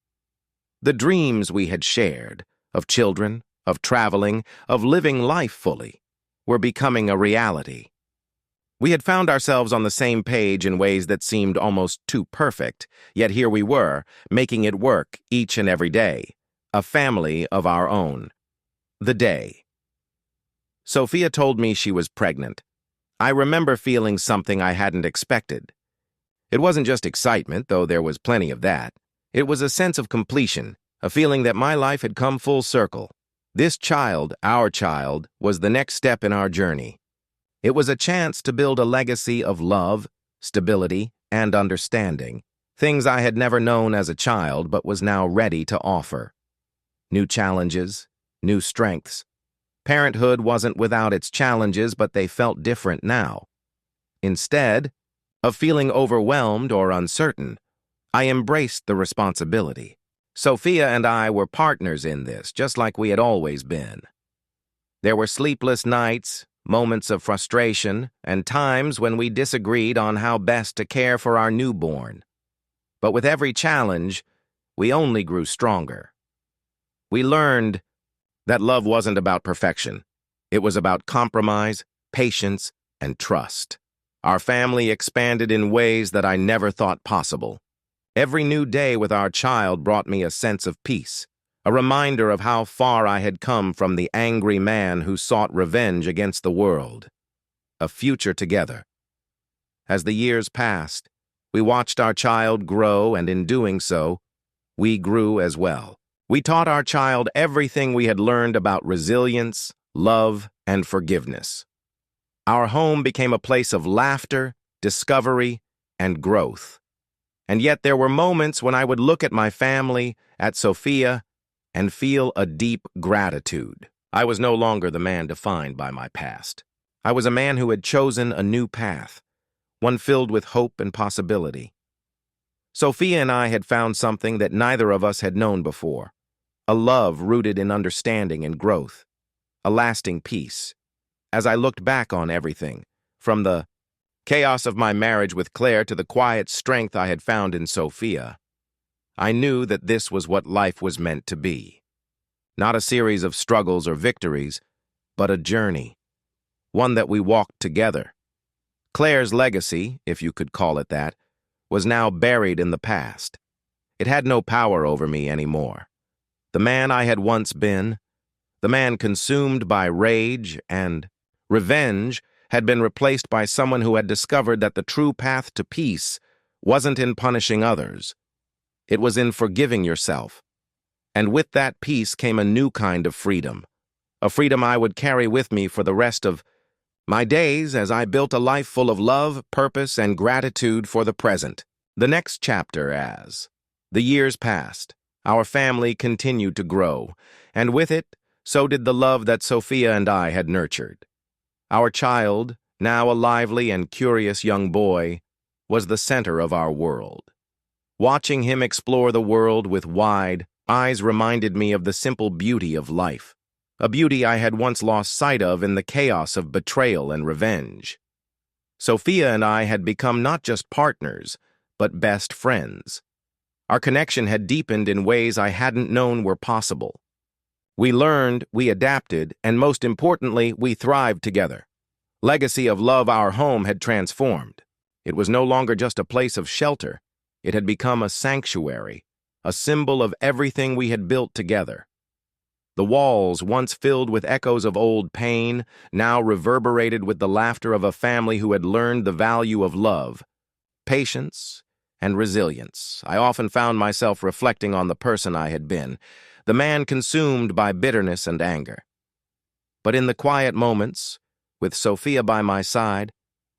The dreams we had shared, of children, of traveling, of living life fully, were becoming a reality. We had found ourselves on the same page in ways that seemed almost too perfect, yet here we were, making it work each and every day, a family of our own. The day. Sophia told me she was pregnant. I remember feeling something I hadn't expected. It wasn't just excitement, though there was plenty of that. It was a sense of completion, a feeling that my life had come full circle. This child, our child, was the next step in our journey. It was a chance to build a legacy of love, stability, and understanding, things I had never known as a child but was now ready to offer. New challenges, new strengths. Parenthood wasn't without its challenges, but they felt different now. Instead of feeling overwhelmed or uncertain, I embraced the responsibility. Sophia and I were partners in this, just like we had always been. There were sleepless nights, moments of frustration, and times when we disagreed on how best to care for our newborn. But with every challenge, we only grew stronger. We learned that love wasn't about perfection. It was about compromise, patience, and trust. Our family expanded in ways that I never thought possible. Every new day with our child brought me a sense of peace, a reminder of how far I had come from the angry man who sought revenge against the world. A future together. As the years passed, we watched our child grow, and in doing so, we grew as well. We taught our child everything we had learned about resilience, love, and forgiveness. Our home became a place of laughter, discovery, and growth. And yet there were moments when I would look at my family, at Sophia, and feel a deep gratitude. I was no longer the man defined by my past. I was a man who had chosen a new path, one filled with hope and possibility. Sophia and I had found something that neither of us had known before, a love rooted in understanding and growth, a lasting peace. As I looked back on everything, from the chaos of my marriage with Claire to the quiet strength I had found in Sophia, I knew that this was what life was meant to be. Not a series of struggles or victories, but a journey, one that we walked together. Claire's legacy, if you could call it that, was now buried in the past. It had no power over me anymore. The man I had once been, the man consumed by rage and revenge, had been replaced by someone who had discovered that the true path to peace wasn't in punishing others. It was in forgiving yourself. And with that peace came a new kind of freedom, a freedom I would carry with me for the rest of my days as I built a life full of love, purpose, and gratitude for the present. The next chapter as the years passed, our family continued to grow, and with it, so did the love that Sophia and I had nurtured. Our child, now a lively and curious young boy, was the center of our world. Watching him explore the world with wide eyes reminded me of the simple beauty of life, a beauty I had once lost sight of in the chaos of betrayal and revenge. Sophia and I had become not just partners, but best friends. Our connection had deepened in ways I hadn't known were possible. We learned, we adapted, and most importantly, we thrived together. Legacy of love, our home had transformed. It was no longer just a place of shelter. It had become a sanctuary, a symbol of everything we had built together. The walls, once filled with echoes of old pain, now reverberated with the laughter of a family who had learned the value of love, patience, and resilience. I often found myself reflecting on the person I had been, the man consumed by bitterness and anger. But in the quiet moments, with Sophia by my side,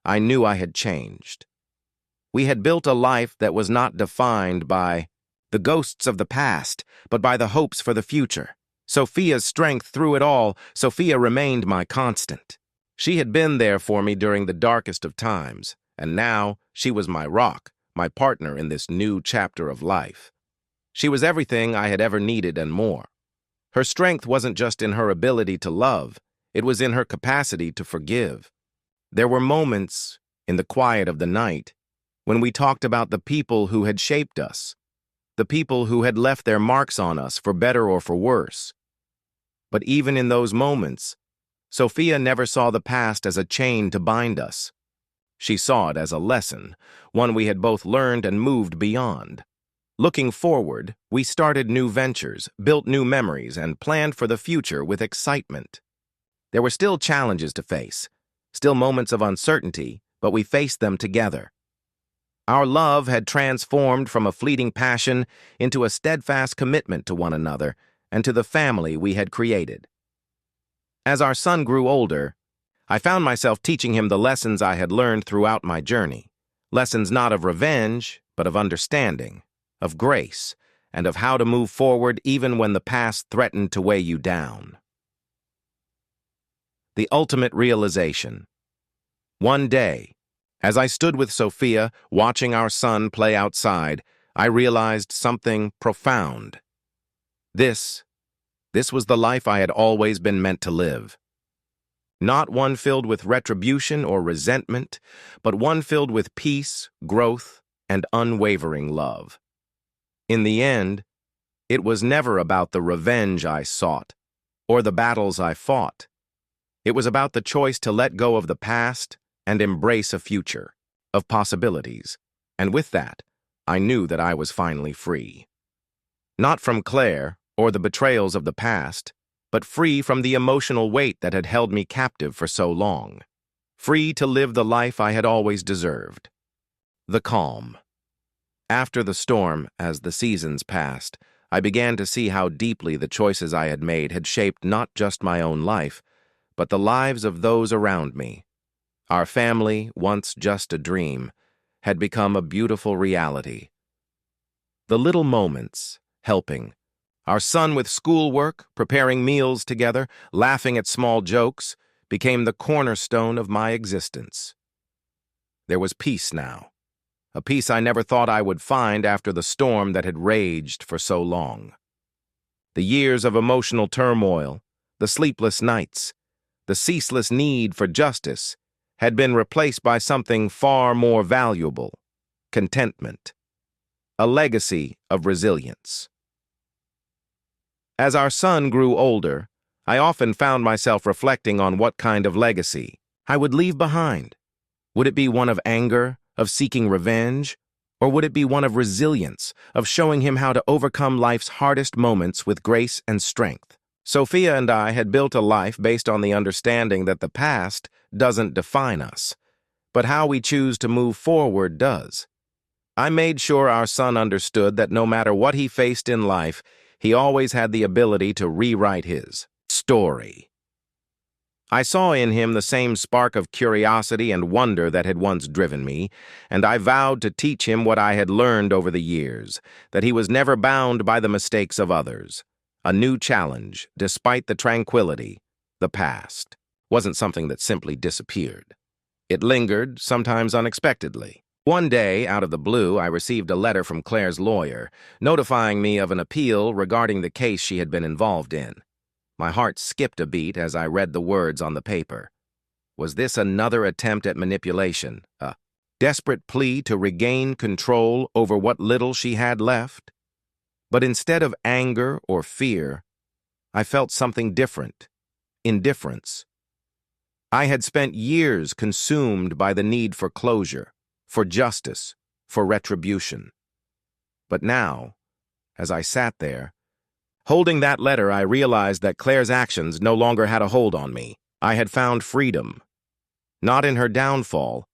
I knew I had changed. We had built a life that was not defined by the ghosts of the past, but by the hopes for the future. Sophia's strength through it all, Sophia remained my constant. She had been there for me during the darkest of times, and now she was my rock, my partner in this new chapter of life. She was everything I had ever needed and more. Her strength wasn't just in her ability to love, it was in her capacity to forgive. There were moments, in the quiet of the night, when we talked about the people who had shaped us, the people who had left their marks on us for better or for worse. But even in those moments, Sophia never saw the past as a chain to bind us. She saw it as a lesson, one we had both learned and moved beyond. Looking forward, we started new ventures, built new memories, and planned for the future with excitement. There were still challenges to face, still moments of uncertainty, but we faced them together. Our love had transformed from a fleeting passion into a steadfast commitment to one another and to the family we had created. As our son grew older, I found myself teaching him the lessons I had learned throughout my journey, lessons not of revenge, but of understanding, of grace, and of how to move forward even when the past threatened to weigh you down. The ultimate realization. One day, as I stood with Sophia, watching our son play outside, I realized something profound. This was the life I had always been meant to live. Not one filled with retribution or resentment, but one filled with peace, growth, and unwavering love. In the end, it was never about the revenge I sought or the battles I fought. It was about the choice to let go of the past and embrace a future of possibilities, and with that, I knew that I was finally free. Not from Claire or the betrayals of the past, but free from the emotional weight that had held me captive for so long. Free to live the life I had always deserved. The calm. After the storm, as the seasons passed, I began to see how deeply the choices I had made had shaped not just my own life, but the lives of those around me. Our family, once just a dream, had become a beautiful reality. The little moments, helping. Our son with schoolwork, preparing meals together, laughing at small jokes, became the cornerstone of my existence. There was peace now, a peace I never thought I would find after the storm that had raged for so long. The years of emotional turmoil, the sleepless nights, the ceaseless need for justice had been replaced by something far more valuable: contentment, a legacy of resilience. As our son grew older, I often found myself reflecting on what kind of legacy I would leave behind. Would it be one of anger, of seeking revenge, or would it be one of resilience, of showing him how to overcome life's hardest moments with grace and strength? Sophia and I had built a life based on the understanding that the past doesn't define us, but how we choose to move forward does. I made sure our son understood that no matter what he faced in life, he always had the ability to rewrite his story. I saw in him the same spark of curiosity and wonder that had once driven me, and I vowed to teach him what I had learned over the years, that he was never bound by the mistakes of others. A new challenge, despite the tranquility, the past, wasn't something that simply disappeared. It lingered, sometimes unexpectedly. One day, out of the blue, I received a letter from Claire's lawyer, notifying me of an appeal regarding the case she had been involved in. My heart skipped a beat as I read the words on the paper. Was this another attempt at manipulation, a desperate plea to regain control over what little she had left? But instead of anger or fear, I felt something different: indifference. I had spent years consumed by the need for closure, for justice, for retribution. But now, as I sat there, holding that letter, I realized that Claire's actions no longer had a hold on me. I had found freedom, not in her downfall,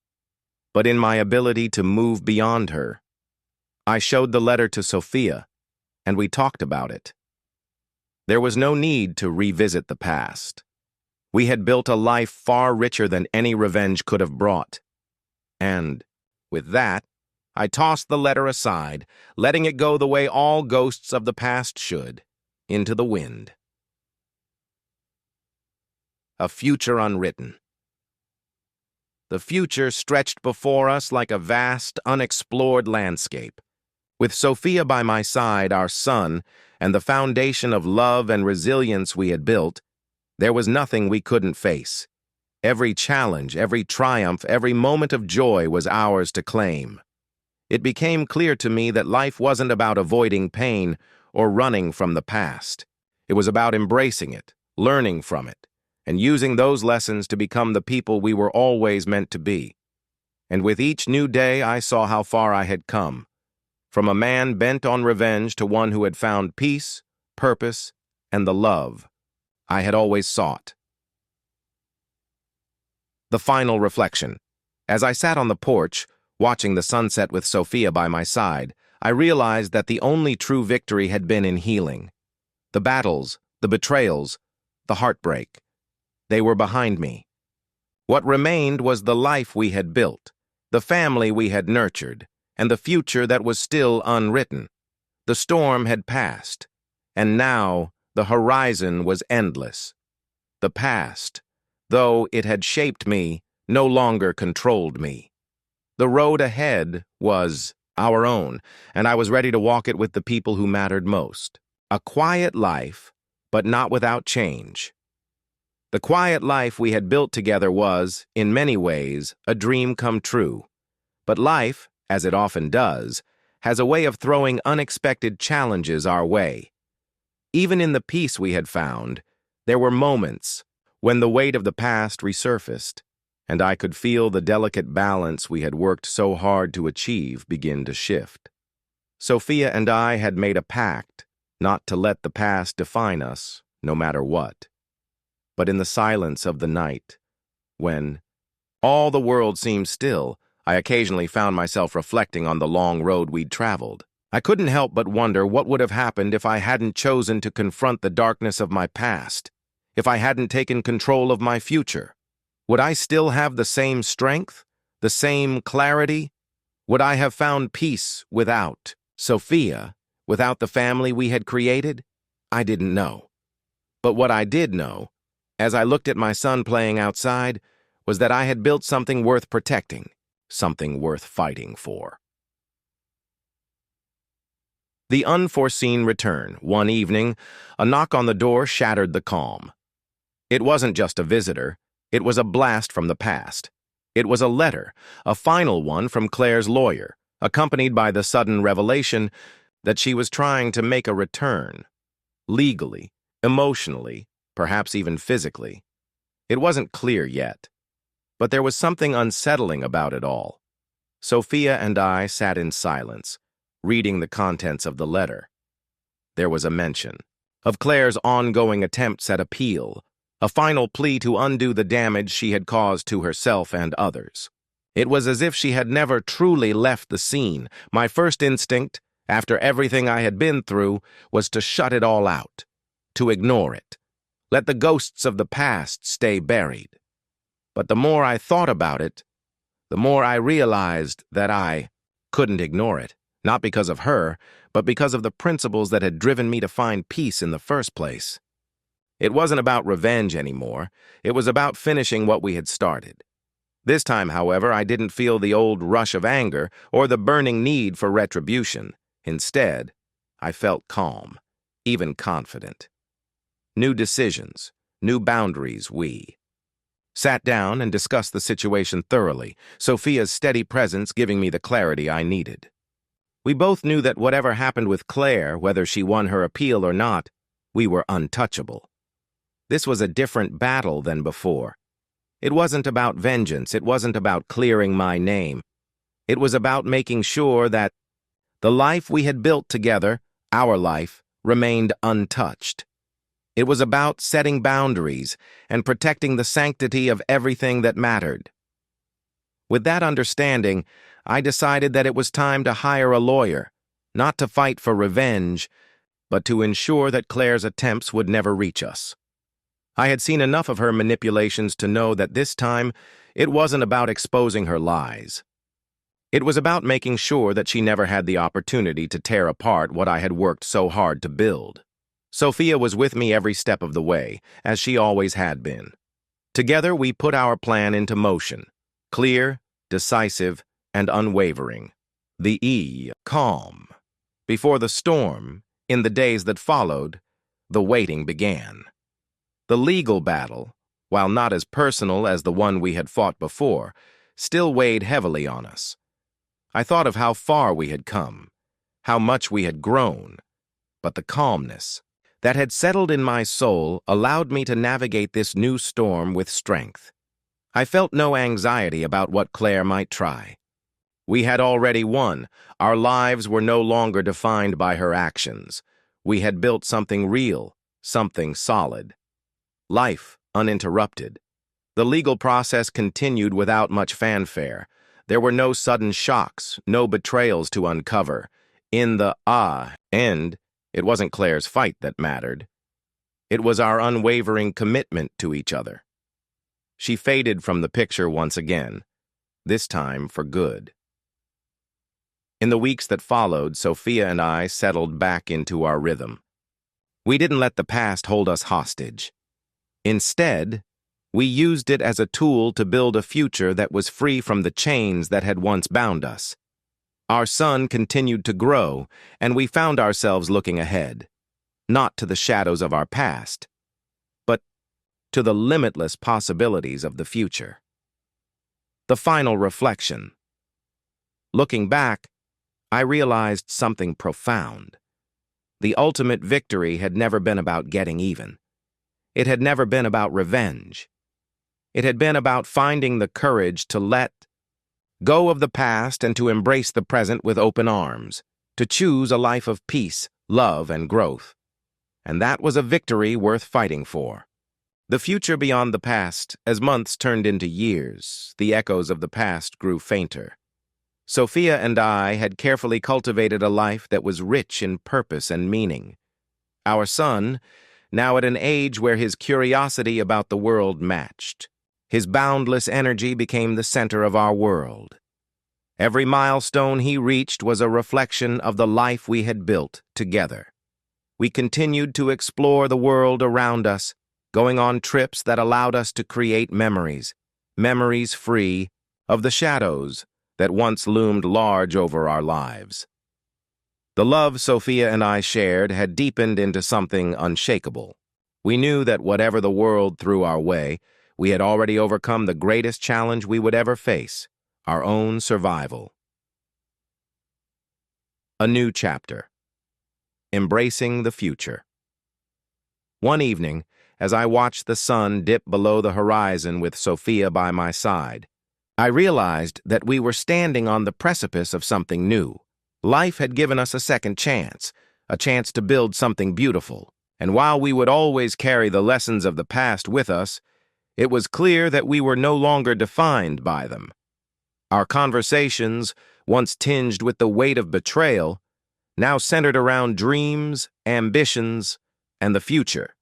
but in my ability to move beyond her. I showed the letter to Sophia, and we talked about it. There was no need to revisit the past. We had built a life far richer than any revenge could have brought. And, with that, I tossed the letter aside, letting it go the way all ghosts of the past should, into the wind. A future unwritten. The future stretched before us like a vast, unexplored landscape. With Sophia by my side, our son, and the foundation of love and resilience we had built, there was nothing we couldn't face. Every challenge, every triumph, every moment of joy was ours to claim. It became clear to me that life wasn't about avoiding pain or running from the past. It was about embracing it, learning from it, and using those lessons to become the people we were always meant to be. And with each new day, I saw how far I had come. From a man bent on revenge to one who had found peace, purpose, and the love I had always sought. The final reflection. As I sat on the porch, watching the sunset with Sophia by my side, I realized that the only true victory had been in healing. The battles, the betrayals, the heartbreak, they were behind me. What remained was the life we had built, the family we had nurtured, and the future that was still unwritten. The storm had passed, and now the horizon was endless. The past, though it had shaped me, no longer controlled me. The road ahead was our own, and I was ready to walk it with the people who mattered most. A quiet life, but not without change. The quiet life we had built together was, in many ways, a dream come true. But life, as it often does, has a way of throwing unexpected challenges our way. Even in the peace we had found, there were moments when the weight of the past resurfaced, and I could feel the delicate balance we had worked so hard to achieve begin to shift. Sophia and I had made a pact not to let the past define us, no matter what. But in the silence of the night, when all the world seemed still, I occasionally found myself reflecting on the long road we'd traveled. I couldn't help but wonder what would have happened if I hadn't chosen to confront the darkness of my past, if I hadn't taken control of my future. Would I still have the same strength, the same clarity? Would I have found peace without Sophia, without the family we had created? I didn't know. But what I did know, as I looked at my son playing outside, was that I had built something worth protecting, something worth fighting for. The unforeseen return. One evening, a knock on the door shattered the calm. It wasn't just a visitor. It was a blast from the past. It was a letter, a final one from Claire's lawyer, accompanied by the sudden revelation that she was trying to make a return. Legally, emotionally, perhaps even physically. It wasn't clear yet, but there was something unsettling about it all. Sophia and I sat in silence, reading the contents of the letter. There was a mention of Claire's ongoing attempts at appeal, a final plea to undo the damage she had caused to herself and others. It was as if she had never truly left the scene. My first instinct, after everything I had been through, was to shut it all out, to ignore it. Let the ghosts of the past stay buried. But the more I thought about it, the more I realized that I couldn't ignore it, not because of her, but because of the principles that had driven me to find peace in the first place. It wasn't about revenge anymore. It was about finishing what we had started. This time, however, I didn't feel the old rush of anger or the burning need for retribution. Instead, I felt calm, even confident. New decisions, new boundaries, we sat down and discussed the situation thoroughly, Sophia's steady presence giving me the clarity I needed. We both knew that whatever happened with Claire, whether she won her appeal or not, we were untouchable. This was a different battle than before. It wasn't about vengeance, it wasn't about clearing my name. It was about making sure that the life we had built together, our life, remained untouched. It was about setting boundaries and protecting the sanctity of everything that mattered. With that understanding, I decided that it was time to hire a lawyer, not to fight for revenge, but to ensure that Claire's attempts would never reach us. I had seen enough of her manipulations to know that this time it wasn't about exposing her lies. It was about making sure that she never had the opportunity to tear apart what I had worked so hard to build. Sophia was with me every step of the way, as she always had been. Together, we put our plan into motion, clear, decisive, and unwavering. Calm. Before the storm, in the days that followed, the waiting began. The legal battle, while not as personal as the one we had fought before, still weighed heavily on us. I thought of how far we had come, how much we had grown, but the calmness that had settled in my soul allowed me to navigate this new storm with strength. I felt no anxiety about what Claire might try. We had already won. Our lives were no longer defined by her actions. We had built something real, something solid. Life uninterrupted. The legal process continued without much fanfare. There were no sudden shocks, no betrayals to uncover. In the end, it wasn't Claire's fight that mattered. It was our unwavering commitment to each other. She faded from the picture once again, this time for good. In the weeks that followed, Sophia and I settled back into our rhythm. We didn't let the past hold us hostage. Instead, we used it as a tool to build a future that was free from the chains that had once bound us. Our son continued to grow, and we found ourselves looking ahead, not to the shadows of our past, but to the limitless possibilities of the future. The final reflection. Looking back, I realized something profound. The ultimate victory had never been about getting even. It had never been about revenge. It had been about finding the courage to let go of the past and to embrace the present with open arms, to choose a life of peace, love, and growth. And that was a victory worth fighting for. The future beyond the past, as months turned into years, the echoes of the past grew fainter. Sophia and I had carefully cultivated a life that was rich in purpose and meaning. Our son, now at an age where his curiosity about the world matched, his boundless energy became the center of our world. Every milestone he reached was a reflection of the life we had built together. We continued to explore the world around us, going on trips that allowed us to create memories, memories free of the shadows that once loomed large over our lives. The love Sophia and I shared had deepened into something unshakable. We knew that whatever the world threw our way, we had already overcome the greatest challenge we would ever face, our own survival. A new chapter. Embracing the future. One evening, as I watched the sun dip below the horizon with Sophia by my side. I realized that we were standing on the precipice of something new. Life had given us a second chance, a chance to build something beautiful. And while we would always carry the lessons of the past with us, it was clear that we were no longer defined by them. Our conversations, once tinged with the weight of betrayal, now centered around dreams, ambitions, and the future.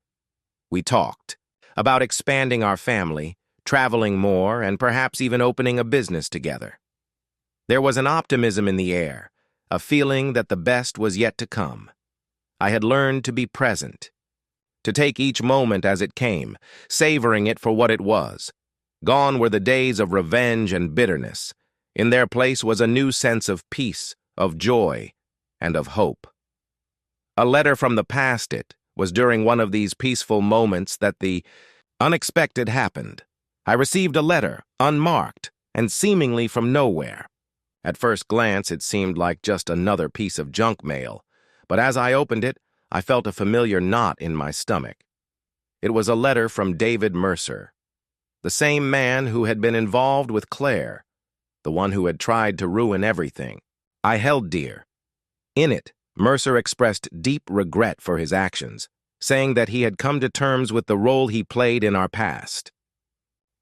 We talked about expanding our family, traveling more, and perhaps even opening a business together. There was an optimism in the air, a feeling that the best was yet to come. I had learned to be present, to take each moment as it came, savoring it for what it was. Gone were the days of revenge and bitterness. In their place was a new sense of peace, of joy, and of hope. A letter from the past. It was during one of these peaceful moments that the unexpected happened. I received a letter, unmarked, and seemingly from nowhere. At first glance, it seemed like just another piece of junk mail, but as I opened it, I felt a familiar knot in my stomach. It was a letter from David Mercer, the same man who had been involved with Claire, the one who had tried to ruin everything I held dear. In it, Mercer expressed deep regret for his actions, saying that he had come to terms with the role he played in our past.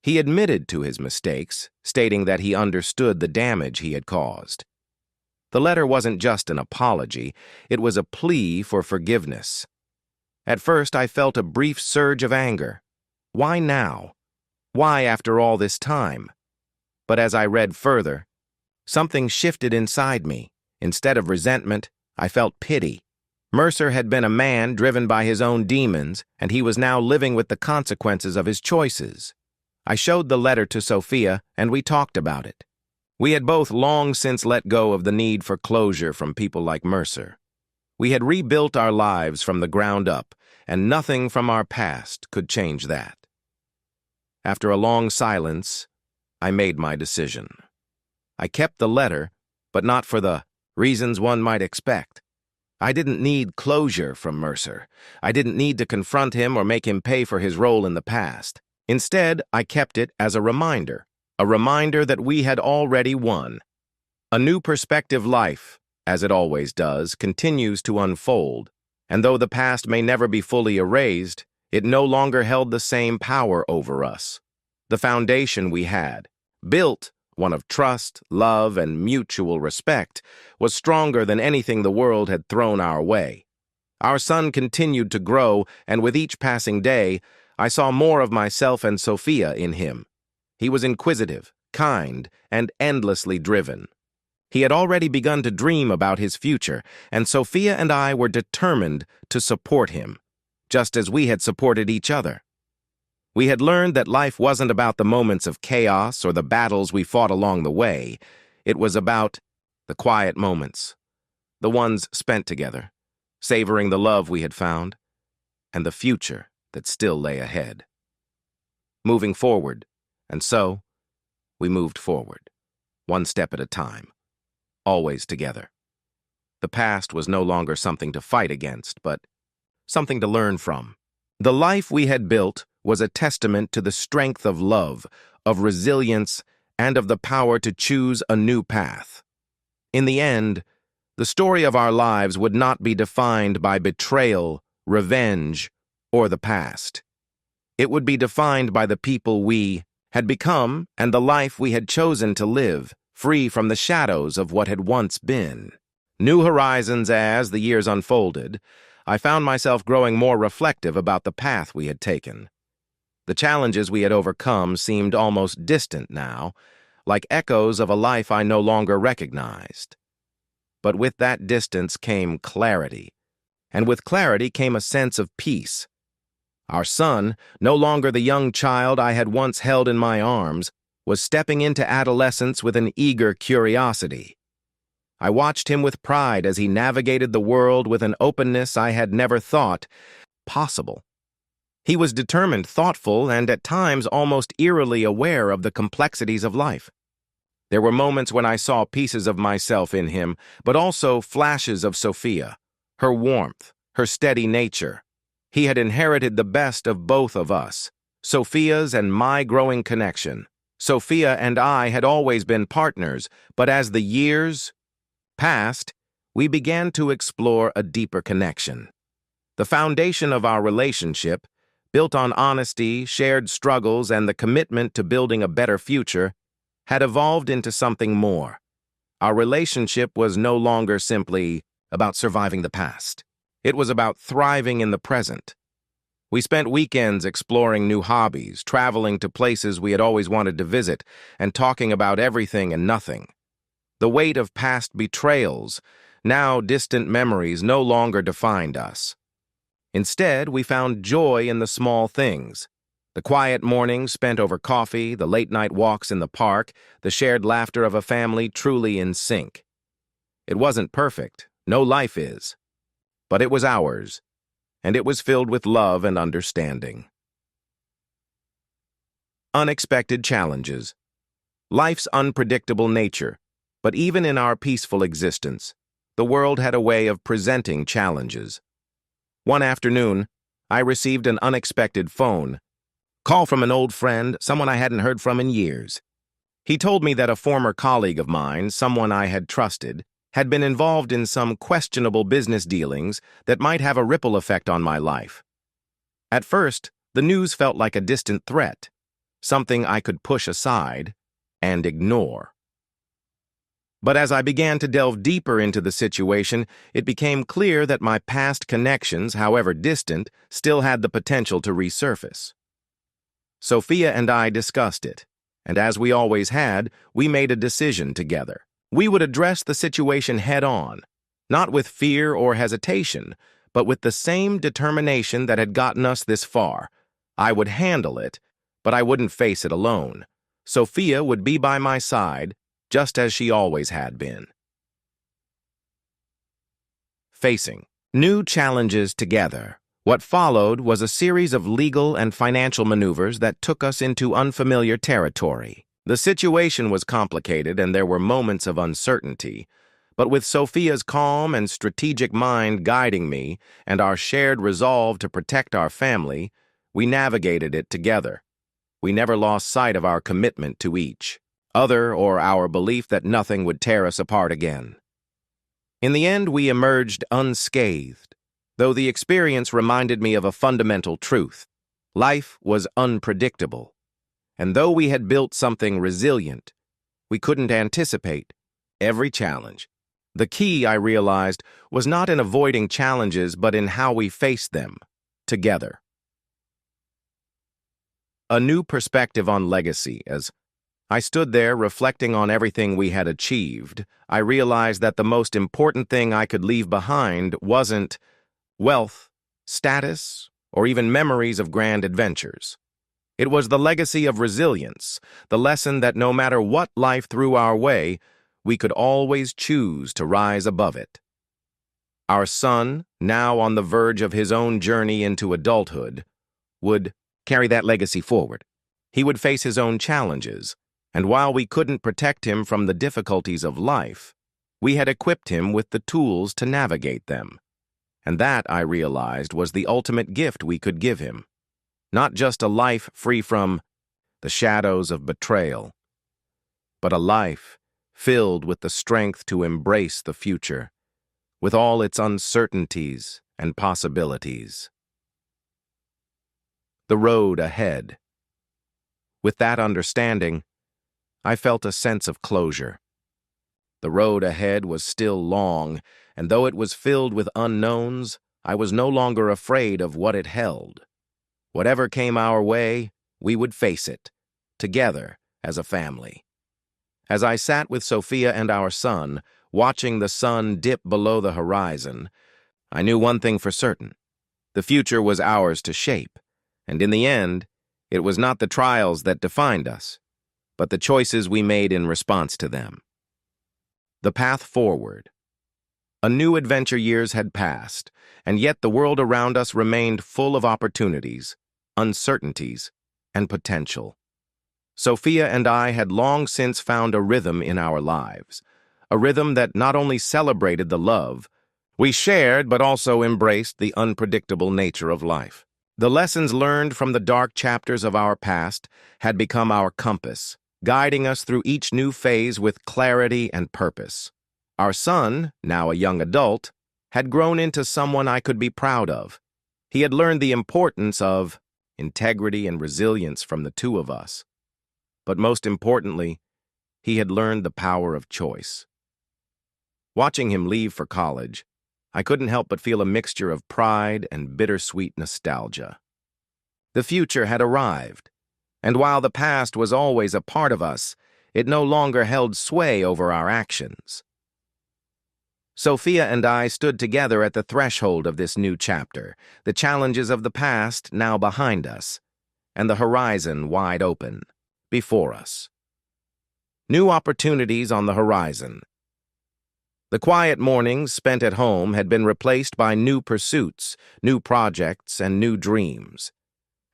He admitted to his mistakes, stating that he understood the damage he had caused. The letter wasn't just an apology, it was a plea for forgiveness. At first, I felt a brief surge of anger. Why now? Why after all this time? But as I read further, something shifted inside me. Instead of resentment, I felt pity. Mercer had been a man driven by his own demons, and he was now living with the consequences of his choices. I showed the letter to Sophia, and we talked about it. We had both long since let go of the need for closure from people like Mercer. We had rebuilt our lives from the ground up, and nothing from our past could change that. After a long silence, I made my decision. I kept the letter, but not for the reasons one might expect. I didn't need closure from Mercer. I didn't need to confront him or make him pay for his role in the past. Instead, I kept it as a reminder that we had already won. A new perspective life, as it always does, continues to unfold, and though the past may never be fully erased, it no longer held the same power over us. The foundation we had, built one of trust, love, and mutual respect, was stronger than anything the world had thrown our way. Our son continued to grow, and with each passing day, I saw more of myself and Sophia in him. He was inquisitive, kind, and endlessly driven. He had already begun to dream about his future, and Sophia and I were determined to support him, just as we had supported each other. We had learned that life wasn't about the moments of chaos or the battles we fought along the way. It was about the quiet moments, the ones spent together, savoring the love we had found, and the future that still lay ahead. Moving forward, and so, we moved forward, one step at a time, always together. The past was no longer something to fight against, but something to learn from. The life we had built was a testament to the strength of love, of resilience, and of the power to choose a new path. In the end, the story of our lives would not be defined by betrayal, revenge, or the past. It would be defined by the people we had become and the life we had chosen to live, free from the shadows of what had once been. New horizons. As the years unfolded, I found myself growing more reflective about the path we had taken. The challenges we had overcome seemed almost distant now, like echoes of a life I no longer recognized. But with that distance came clarity, and with clarity came a sense of peace. Our son, no longer the young child I had once held in my arms, was stepping into adolescence with an eager curiosity. I watched him with pride as he navigated the world with an openness I had never thought possible. He was determined, thoughtful, and at times almost eerily aware of the complexities of life. There were moments when I saw pieces of myself in him, but also flashes of Sophia, her warmth, her steady nature. He had inherited the best of both of us, Sophia's and my growing connection. Sophia and I had always been partners, but as the years passed, we began to explore a deeper connection. The foundation of our relationship, built on honesty, shared struggles, and the commitment to building a better future, had evolved into something more. Our relationship was no longer simply about surviving the past. It was about thriving in the present. We spent weekends exploring new hobbies, traveling to places we had always wanted to visit, and talking about everything and nothing. The weight of past betrayals, now distant memories, no longer defined us. Instead, we found joy in the small things. The quiet mornings spent over coffee, the late-night walks in the park, the shared laughter of a family truly in sync. It wasn't perfect, no life is, but it was ours, and it was filled with love and understanding. Unexpected challenges. Life's unpredictable nature, but even in our peaceful existence, the world had a way of presenting challenges. One afternoon, I received an unexpected phone call from an old friend, someone I hadn't heard from in years. He told me that a former colleague of mine, someone I had trusted, had been involved in some questionable business dealings that might have a ripple effect on my life. At first, the news felt like a distant threat, something I could push aside and ignore. But as I began to delve deeper into the situation, it became clear that my past connections, however distant, still had the potential to resurface. Sophia and I discussed it, and as we always had, we made a decision together. We would address the situation head-on, not with fear or hesitation, but with the same determination that had gotten us this far. I would handle it, but I wouldn't face it alone. Sophia would be by my side, just as she always had been. Facing new challenges together. What followed was a series of legal and financial maneuvers that took us into unfamiliar territory. The situation was complicated and there were moments of uncertainty, but with Sophia's calm and strategic mind guiding me and our shared resolve to protect our family, we navigated it together. We never lost sight of our commitment to each other or our belief that nothing would tear us apart again. In the end, we emerged unscathed, though the experience reminded me of a fundamental truth. Life was unpredictable, and though we had built something resilient, we couldn't anticipate every challenge. The key, I realized, was not in avoiding challenges, but in how we faced them together. A new perspective on legacy. As I stood there reflecting on everything we had achieved, I realized that the most important thing I could leave behind wasn't wealth, status, or even memories of grand adventures. It was the legacy of resilience, the lesson that no matter what life threw our way, we could always choose to rise above it. Our son, now on the verge of his own journey into adulthood, would carry that legacy forward. He would face his own challenges, and while we couldn't protect him from the difficulties of life, we had equipped him with the tools to navigate them. And that, I realized, was the ultimate gift we could give him. Not just a life free from the shadows of betrayal, but a life filled with the strength to embrace the future, with all its uncertainties and possibilities. The road ahead. With that understanding, I felt a sense of closure. The road ahead was still long, and though it was filled with unknowns, I was no longer afraid of what it held. Whatever came our way, we would face it, together as a family. As I sat with Sophia and our son, watching the sun dip below the horizon, I knew one thing for certain. The future was ours to shape, and in the end, it was not the trials that defined us, but the choices we made in response to them. The path forward. A new adventure years had passed, and yet the world around us remained full of opportunities, uncertainties, and potential. Sophia and I had long since found a rhythm in our lives, a rhythm that not only celebrated the love, We shared but also embraced the unpredictable nature of life. The lessons learned from the dark chapters of our past had become our compass, guiding us through each new phase with clarity and purpose. Our son, now a young adult, had grown into someone I could be proud of. He had learned the importance of integrity and resilience from the two of us. But most importantly, he had learned the power of choice. Watching him leave for college, I couldn't help but feel a mixture of pride and bittersweet nostalgia. The future had arrived, and while the past was always a part of us, it no longer held sway over our actions. Sophia and I stood together at the threshold of this new chapter, the challenges of the past now behind us, and the horizon wide open before us. New opportunities on the horizon. The quiet mornings spent at home had been replaced by new pursuits, new projects, and new dreams.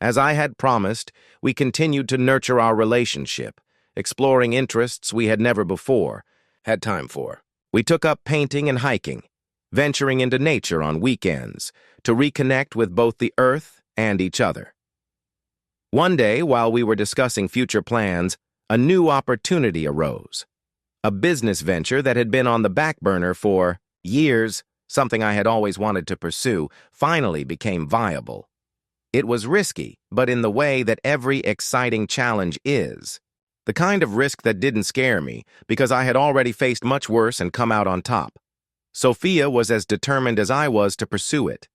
As I had promised, we continued to nurture our relationship, exploring interests we had never before had time for. We took up painting and hiking, venturing into nature on weekends to reconnect with both the earth and each other. One day, while we were discussing future plans, a new opportunity arose. A business venture that had been on the back burner for years, something I had always wanted to pursue, finally became viable. It was risky, but in the way that every exciting challenge is. The kind of risk that didn't scare me, because I had already faced much worse and come out on top. Sophia was as determined as I was to pursue it.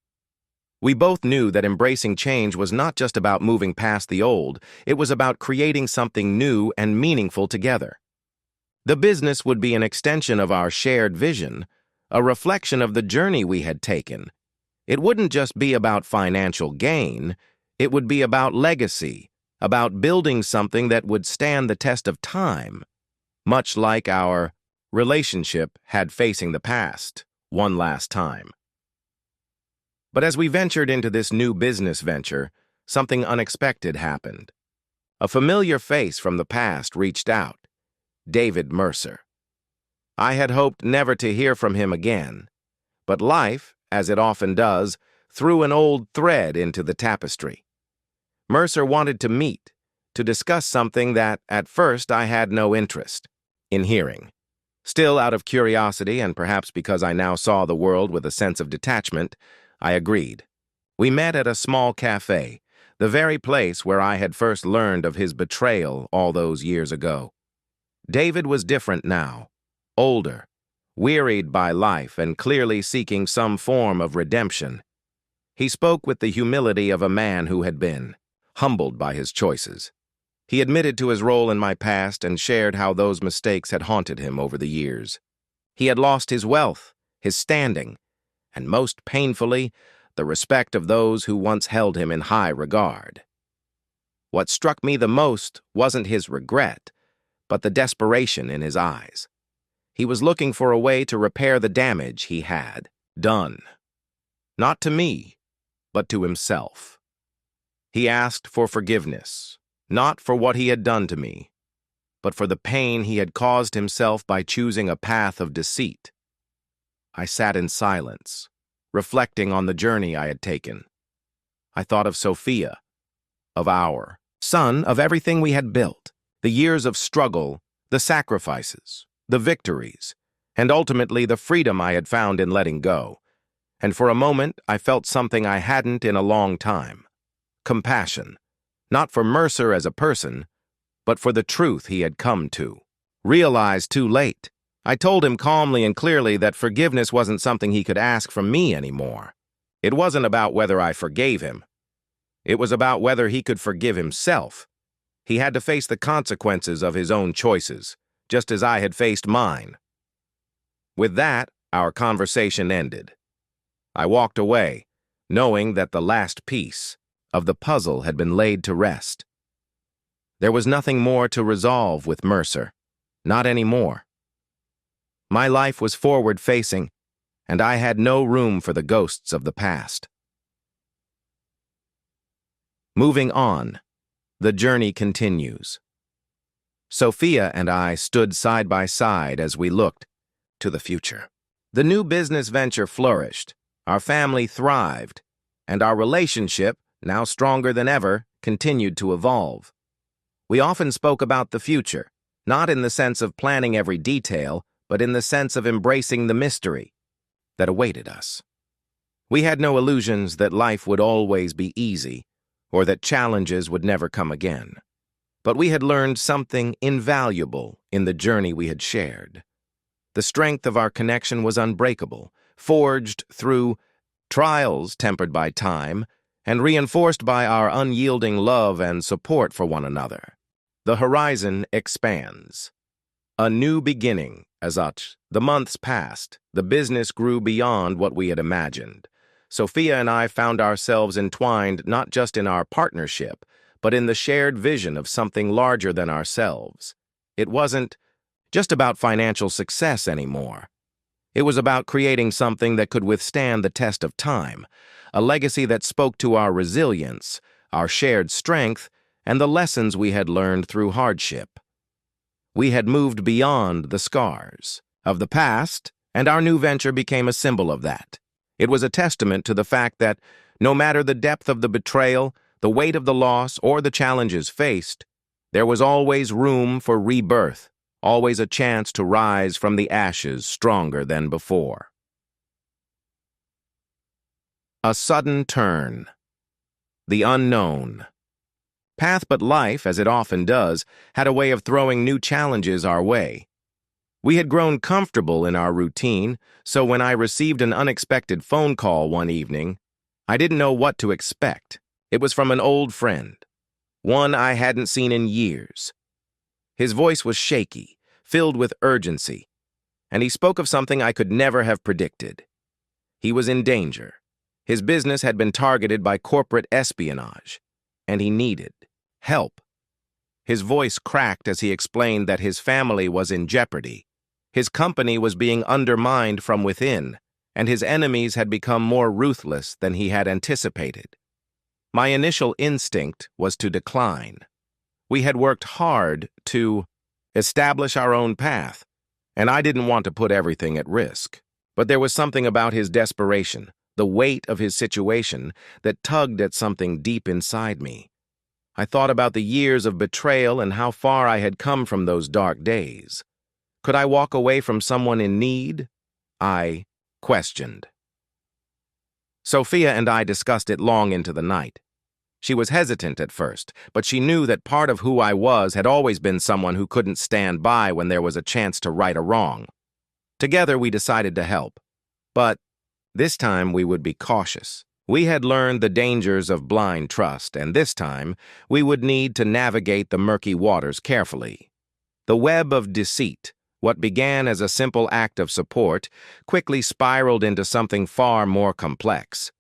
We both knew that embracing change was not just about moving past the old, it was about creating something new and meaningful together. The business would be an extension of our shared vision, a reflection of the journey we had taken. It wouldn't just be about financial gain, it would be about legacy, about building something that would stand the test of time, much like our relationship had facing the past one last time. But as we ventured into this new business venture, something unexpected happened. A familiar face from the past reached out. David Mercer. I had hoped never to hear from him again, but life, as it often does, threw an old thread into the tapestry. Mercer wanted to meet, to discuss something that, at first, I had no interest in hearing. Still, out of curiosity, and perhaps because I now saw the world with a sense of detachment, I agreed. We met at a small cafe, the very place where I had first learned of his betrayal all those years ago. David was different now, older, wearied by life and clearly seeking some form of redemption. He spoke with the humility of a man who had been humbled by his choices. He admitted to his role in my past and shared how those mistakes had haunted him over the years. He had lost his wealth, his standing, and most painfully, the respect of those who once held him in high regard. What struck me the most wasn't his regret, but the desperation in his eyes. He was looking for a way to repair the damage he had done. Not to me, but to himself. He asked for forgiveness, not for what he had done to me, but for the pain he had caused himself by choosing a path of deceit. I sat in silence, reflecting on the journey I had taken. I thought of Sophia, of our son, of everything we had built. The years of struggle, the sacrifices, the victories, and ultimately the freedom I had found in letting go. And for a moment, I felt something I hadn't in a long time. Compassion, not for Mercer as a person, but for the truth he had come to. Realized too late. I told him calmly and clearly that forgiveness wasn't something he could ask from me anymore. It wasn't about whether I forgave him. It was about whether he could forgive himself. He had to face the consequences of his own choices, just as I had faced mine. With that, our conversation ended. I walked away, knowing that the last piece of the puzzle had been laid to rest. There was nothing more to resolve with Mercer, not anymore. My life was forward-facing, and I had no room for the ghosts of the past. Moving on. The journey continues. Sophia and I stood side by side as we looked to the future. The new business venture flourished, our family thrived, and our relationship, now stronger than ever, continued to evolve. We often spoke about the future, not in the sense of planning every detail, but in the sense of embracing the mystery that awaited us. We had no illusions that life would always be easy, or that challenges would never come again. But we had learned something invaluable in the journey we had shared. The strength of our connection was unbreakable, forged through trials tempered by time, and reinforced by our unyielding love and support for one another. The horizon expands. A new beginning, as the months passed, the business grew beyond what we had imagined. Sophia and I found ourselves entwined not just in our partnership, but in the shared vision of something larger than ourselves. It wasn't just about financial success anymore. It was about creating something that could withstand the test of time, a legacy that spoke to our resilience, our shared strength, and the lessons we had learned through hardship. We had moved beyond the scars of the past, and our new venture became a symbol of that. It was a testament to the fact that, no matter the depth of the betrayal, the weight of the loss, or the challenges faced, there was always room for rebirth, always a chance to rise from the ashes stronger than before. A sudden turn. The unknown. Path but life, as it often does, had a way of throwing new challenges our way. We had grown comfortable in our routine, so when I received an unexpected phone call one evening, I didn't know what to expect. It was from an old friend, one I hadn't seen in years. His voice was shaky, filled with urgency, and he spoke of something I could never have predicted. He was in danger. His business had been targeted by corporate espionage, and he needed help. His voice cracked as he explained that his family was in jeopardy. His company was being undermined from within, and his enemies had become more ruthless than he had anticipated. My initial instinct was to decline. We had worked hard to establish our own path, and I didn't want to put everything at risk. But there was something about his desperation, the weight of his situation, that tugged at something deep inside me. I thought about the years of betrayal and how far I had come from those dark days. Could I walk away from someone in need? I questioned. Sophia and I discussed it long into the night. She was hesitant at first, but she knew that part of who I was had always been someone who couldn't stand by when there was a chance to right a wrong. Together we decided to help. But this time we would be cautious. We had learned the dangers of blind trust, and this time we would need to navigate the murky waters carefully. The web of deceit, what began as a simple act of support, quickly spiraled into something far more complex.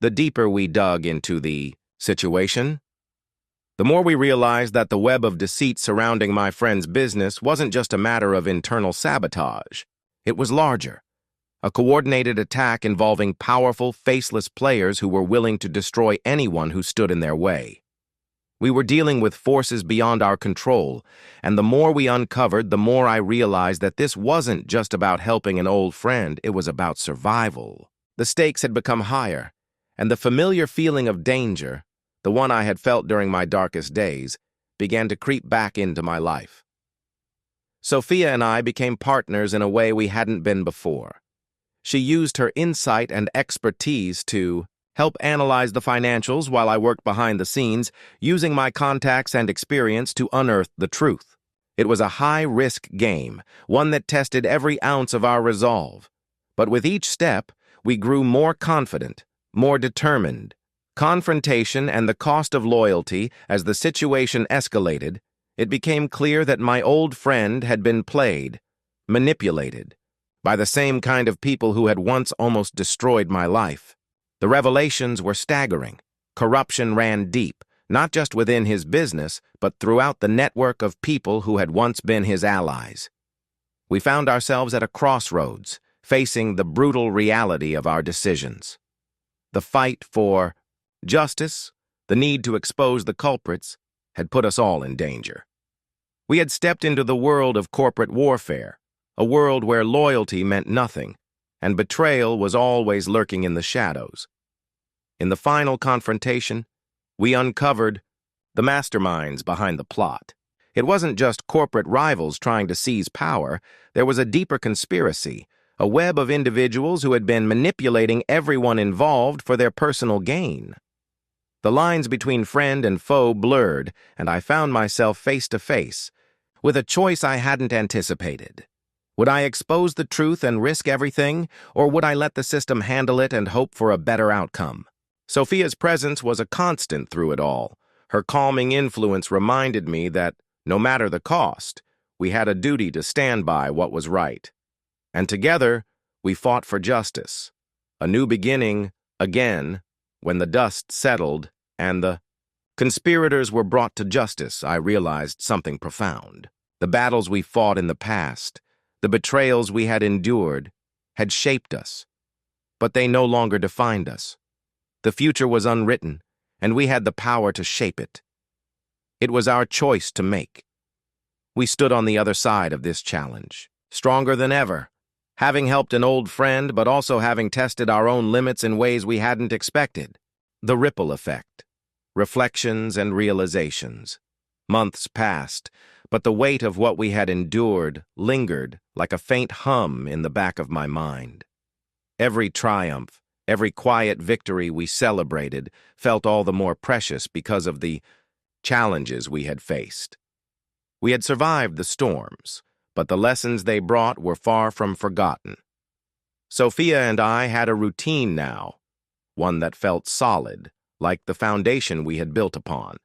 The deeper we dug into the situation, the more we realized that the web of deceit surrounding my friend's business wasn't just a matter of internal sabotage. It was larger. A coordinated attack involving powerful, faceless players who were willing to destroy anyone who stood in their way. We were dealing with forces beyond our control, and the more we uncovered, the more I realized that this wasn't just about helping an old friend, it was about survival. The stakes had become higher, and the familiar feeling of danger, the one I had felt during my darkest days, began to creep back into my life. Sophia and I became partners in a way we hadn't been before. She used her insight and expertise to help analyze the financials while I worked behind the scenes, using my contacts and experience to unearth the truth. It was a high-risk game, one that tested every ounce of our resolve. But with each step, we grew more confident, more determined. Confrontation and the cost of loyalty, as the situation escalated, it became clear that my old friend had been played, manipulated, by the same kind of people who had once almost destroyed my life. The revelations were staggering. Corruption ran deep, not just within his business, but throughout the network of people who had once been his allies. We found ourselves at a crossroads, facing the brutal reality of our decisions. The fight for justice, the need to expose the culprits, had put us all in danger. We had stepped into the world of corporate warfare, a world where loyalty meant nothing, and betrayal was always lurking in the shadows. In the final confrontation, we uncovered the masterminds behind the plot. It wasn't just corporate rivals trying to seize power. There was a deeper conspiracy, a web of individuals who had been manipulating everyone involved for their personal gain. The lines between friend and foe blurred, and I found myself face to face with a choice I hadn't anticipated. Would I expose the truth and risk everything, or would I let the system handle it and hope for a better outcome? Sophia's presence was a constant through it all. Her calming influence reminded me that, no matter the cost, we had a duty to stand by what was right. And together, we fought for justice. A new beginning, again, when the dust settled and the conspirators were brought to justice, I realized something profound. The battles we fought in the past, the betrayals we had endured, had shaped us. But they no longer defined us. The future was unwritten, and we had the power to shape it. It was our choice to make. We stood on the other side of this challenge, stronger than ever, having helped an old friend but also having tested our own limits in ways we hadn't expected. The ripple effect. Reflections and realizations. Months passed, but the weight of what we had endured lingered like a faint hum in the back of my mind. Every triumph, every quiet victory we celebrated felt all the more precious because of the challenges we had faced. We had survived the storms, but the lessons they brought were far from forgotten. Sophia and I had a routine now, one that felt solid, like the foundation we had built upon.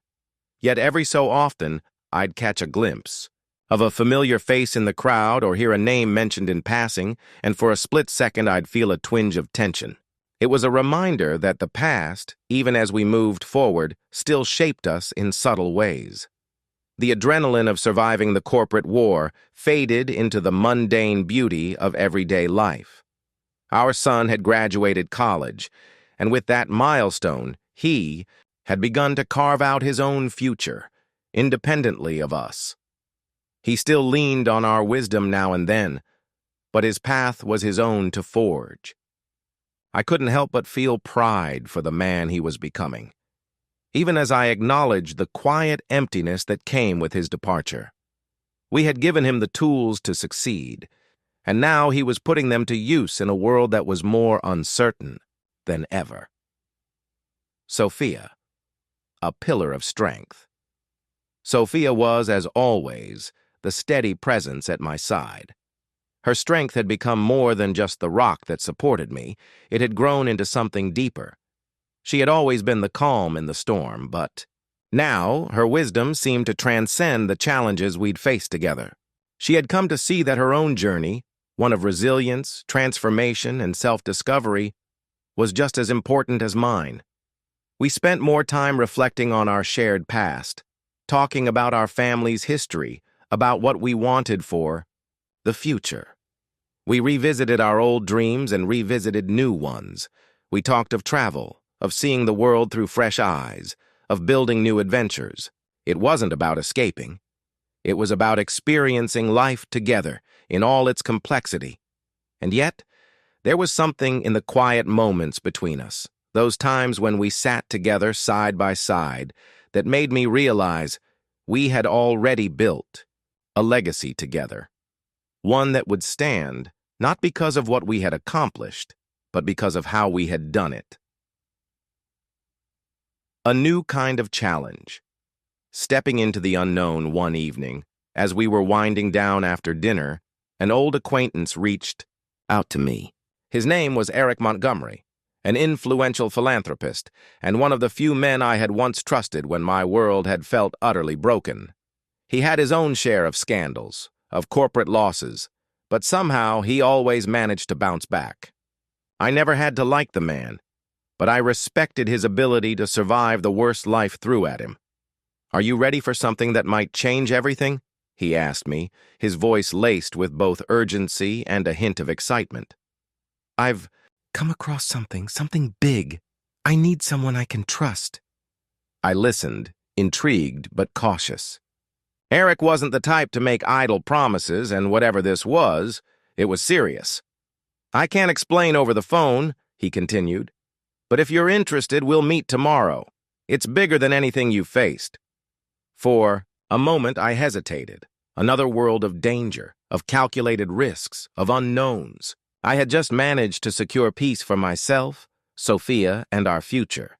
Yet every so often, I'd catch a glimpse of a familiar face in the crowd or hear a name mentioned in passing, and for a split second I'd feel a twinge of tension. It was a reminder that the past, even as we moved forward, still shaped us in subtle ways. The adrenaline of surviving the corporate war faded into the mundane beauty of everyday life. Our son had graduated college, and with that milestone, he had begun to carve out his own future, independently of us. He still leaned on our wisdom now and then, but his path was his own to forge. I couldn't help but feel pride for the man he was becoming, even as I acknowledged the quiet emptiness that came with his departure. We had given him the tools to succeed, and now he was putting them to use in a world that was more uncertain than ever. Sophia, a pillar of strength. Sophia was, as always, the steady presence at my side. Her strength had become more than just the rock that supported me. It had grown into something deeper. She had always been the calm in the storm, but now her wisdom seemed to transcend the challenges we'd faced together. She had come to see that her own journey, one of resilience, transformation, and self-discovery, was just as important as mine. We spent more time reflecting on our shared past, talking about our family's history, about what we wanted for the future. We revisited our old dreams and revisited new ones. We talked of travel, of seeing the world through fresh eyes, of building new adventures. It wasn't about escaping. It was about experiencing life together in all its complexity. And yet, there was something in the quiet moments between us, those times when we sat together side by side, that made me realize we had already built a legacy together. One that would stand, not because of what we had accomplished, but because of how we had done it. A new kind of challenge. Stepping into the unknown one evening, as we were winding down after dinner, an old acquaintance reached out to me. His name was Eric Montgomery, an influential philanthropist, and one of the few men I had once trusted when my world had felt utterly broken. He had his own share of scandals, of corporate losses, but somehow he always managed to bounce back. I never had to like the man, but I respected his ability to survive the worst life threw at him. "Are you ready for something that might change everything?" he asked me, his voice laced with both urgency and a hint of excitement. "I've come across something big. I need someone I can trust." I listened, intrigued but cautious. Eric wasn't the type to make idle promises, and whatever this was, it was serious. I can't explain over the phone, he continued, but if you're interested, we'll meet tomorrow. It's bigger than anything you've faced. For a moment, I hesitated. Another world of danger, of calculated risks, of unknowns. I had just managed to secure peace for myself, Sophia, and our future.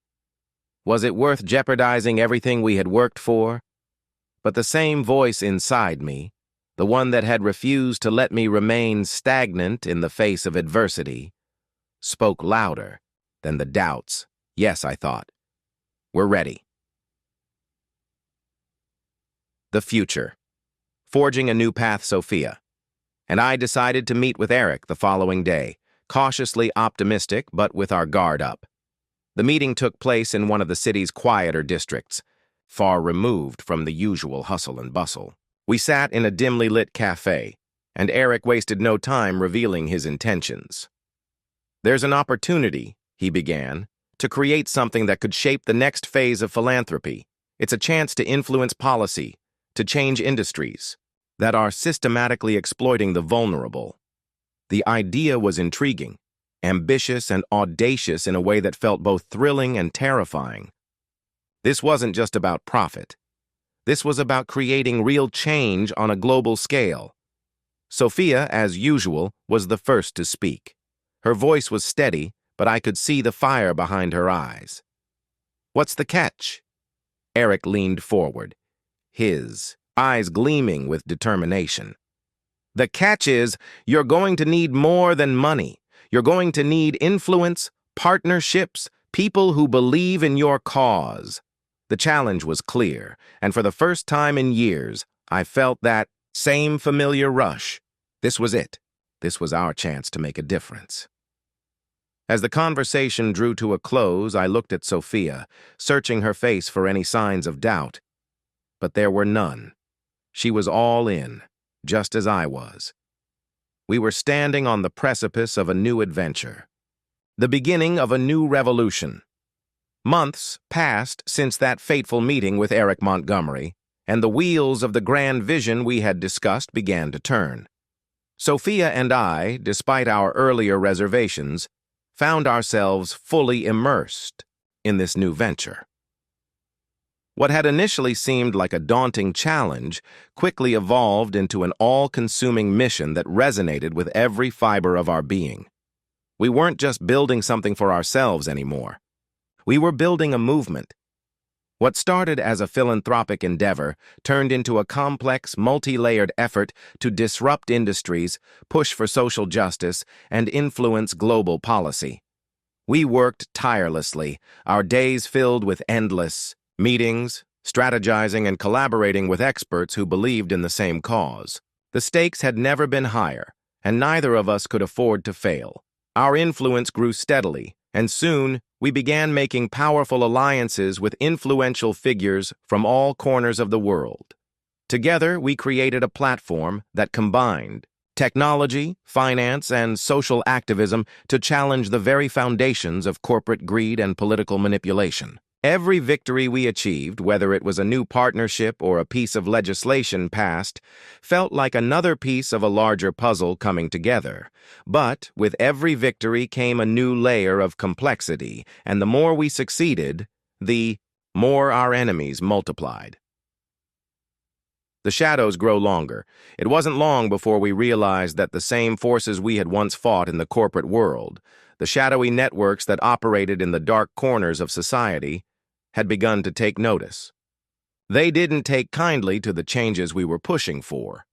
Was it worth jeopardizing everything we had worked for? But the same voice inside me, the one that had refused to let me remain stagnant in the face of adversity, spoke louder than the doubts. Yes, I thought. We're ready. The future. Forging a new path, Sophia. And I decided to meet with Eric the following day, cautiously optimistic but with our guard up. The meeting took place in one of the city's quieter districts, far removed from the usual hustle and bustle. We sat in a dimly lit cafe, and Eric wasted no time revealing his intentions. There's an opportunity, he began, to create something that could shape the next phase of philanthropy. It's a chance to influence policy, to change industries that are systematically exploiting the vulnerable. The idea was intriguing, ambitious and audacious in a way that felt both thrilling and terrifying. This wasn't just about profit. This was about creating real change on a global scale. Sophia, as usual, was the first to speak. Her voice was steady, but I could see the fire behind her eyes. What's the catch? Eric leaned forward, his eyes gleaming with determination. The catch is, you're going to need more than money. You're going to need influence, partnerships, people who believe in your cause. The challenge was clear, and for the first time in years, I felt that same familiar rush. This was it. This was our chance to make a difference. As the conversation drew to a close, I looked at Sophia, searching her face for any signs of doubt. But there were none. She was all in, just as I was. We were standing on the precipice of a new adventure, the beginning of a new revolution. Months passed since that fateful meeting with Eric Montgomery, and the wheels of the grand vision we had discussed began to turn. Sophia and I, despite our earlier reservations, found ourselves fully immersed in this new venture. What had initially seemed like a daunting challenge quickly evolved into an all-consuming mission that resonated with every fiber of our being. We weren't just building something for ourselves anymore. We were building a movement. What started as a philanthropic endeavor turned into a complex, multi-layered effort to disrupt industries, push for social justice, and influence global policy. We worked tirelessly, our days filled with endless meetings, strategizing, and collaborating with experts who believed in the same cause. The stakes had never been higher, and neither of us could afford to fail. Our influence grew steadily, and soon we began making powerful alliances with influential figures from all corners of the world. Together, we created a platform that combined technology, finance, and social activism to challenge the very foundations of corporate greed and political manipulation. Every victory we achieved, whether it was a new partnership or a piece of legislation passed, felt like another piece of a larger puzzle coming together. But with every victory came a new layer of complexity, and the more we succeeded, the more our enemies multiplied. The shadows grow longer. It wasn't long before we realized that the same forces we had once fought in the corporate world, the shadowy networks that operated in the dark corners of society, had begun to take notice. They didn't take kindly to the changes we were pushing for,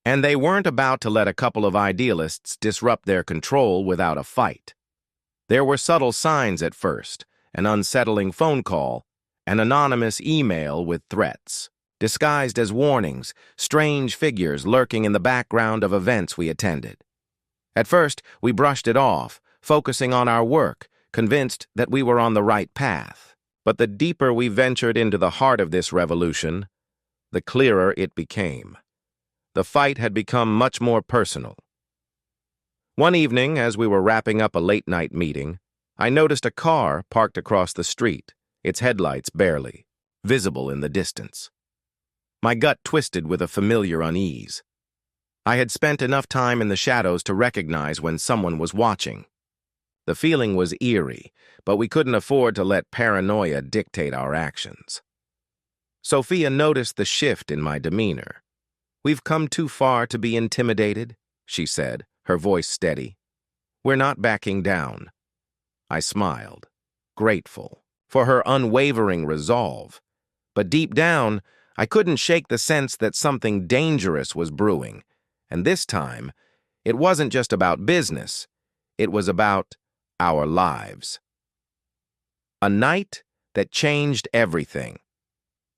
and they weren't about to let a couple of idealists disrupt their control without a fight. There were subtle signs at first, an unsettling phone call, an anonymous email with threats, disguised as warnings, strange figures lurking in the background of events we attended. At first, we brushed it off, focusing on our work, convinced that we were on the right path. But the deeper we ventured into the heart of this revolution, the clearer it became. The fight had become much more personal. One evening, as we were wrapping up a late-night meeting, I noticed a car parked across the street, its headlights barely visible in the distance. My gut twisted with a familiar unease. I had spent enough time in the shadows to recognize when someone was watching. The feeling was eerie, but we couldn't afford to let paranoia dictate our actions. Sophia noticed the shift in my demeanor. "We've come too far to be intimidated," she said, her voice steady. "We're not backing down." I smiled, grateful for her unwavering resolve. But deep down, I couldn't shake the sense that something dangerous was brewing. And this time, it wasn't just about business. It was about our lives. A night that changed everything.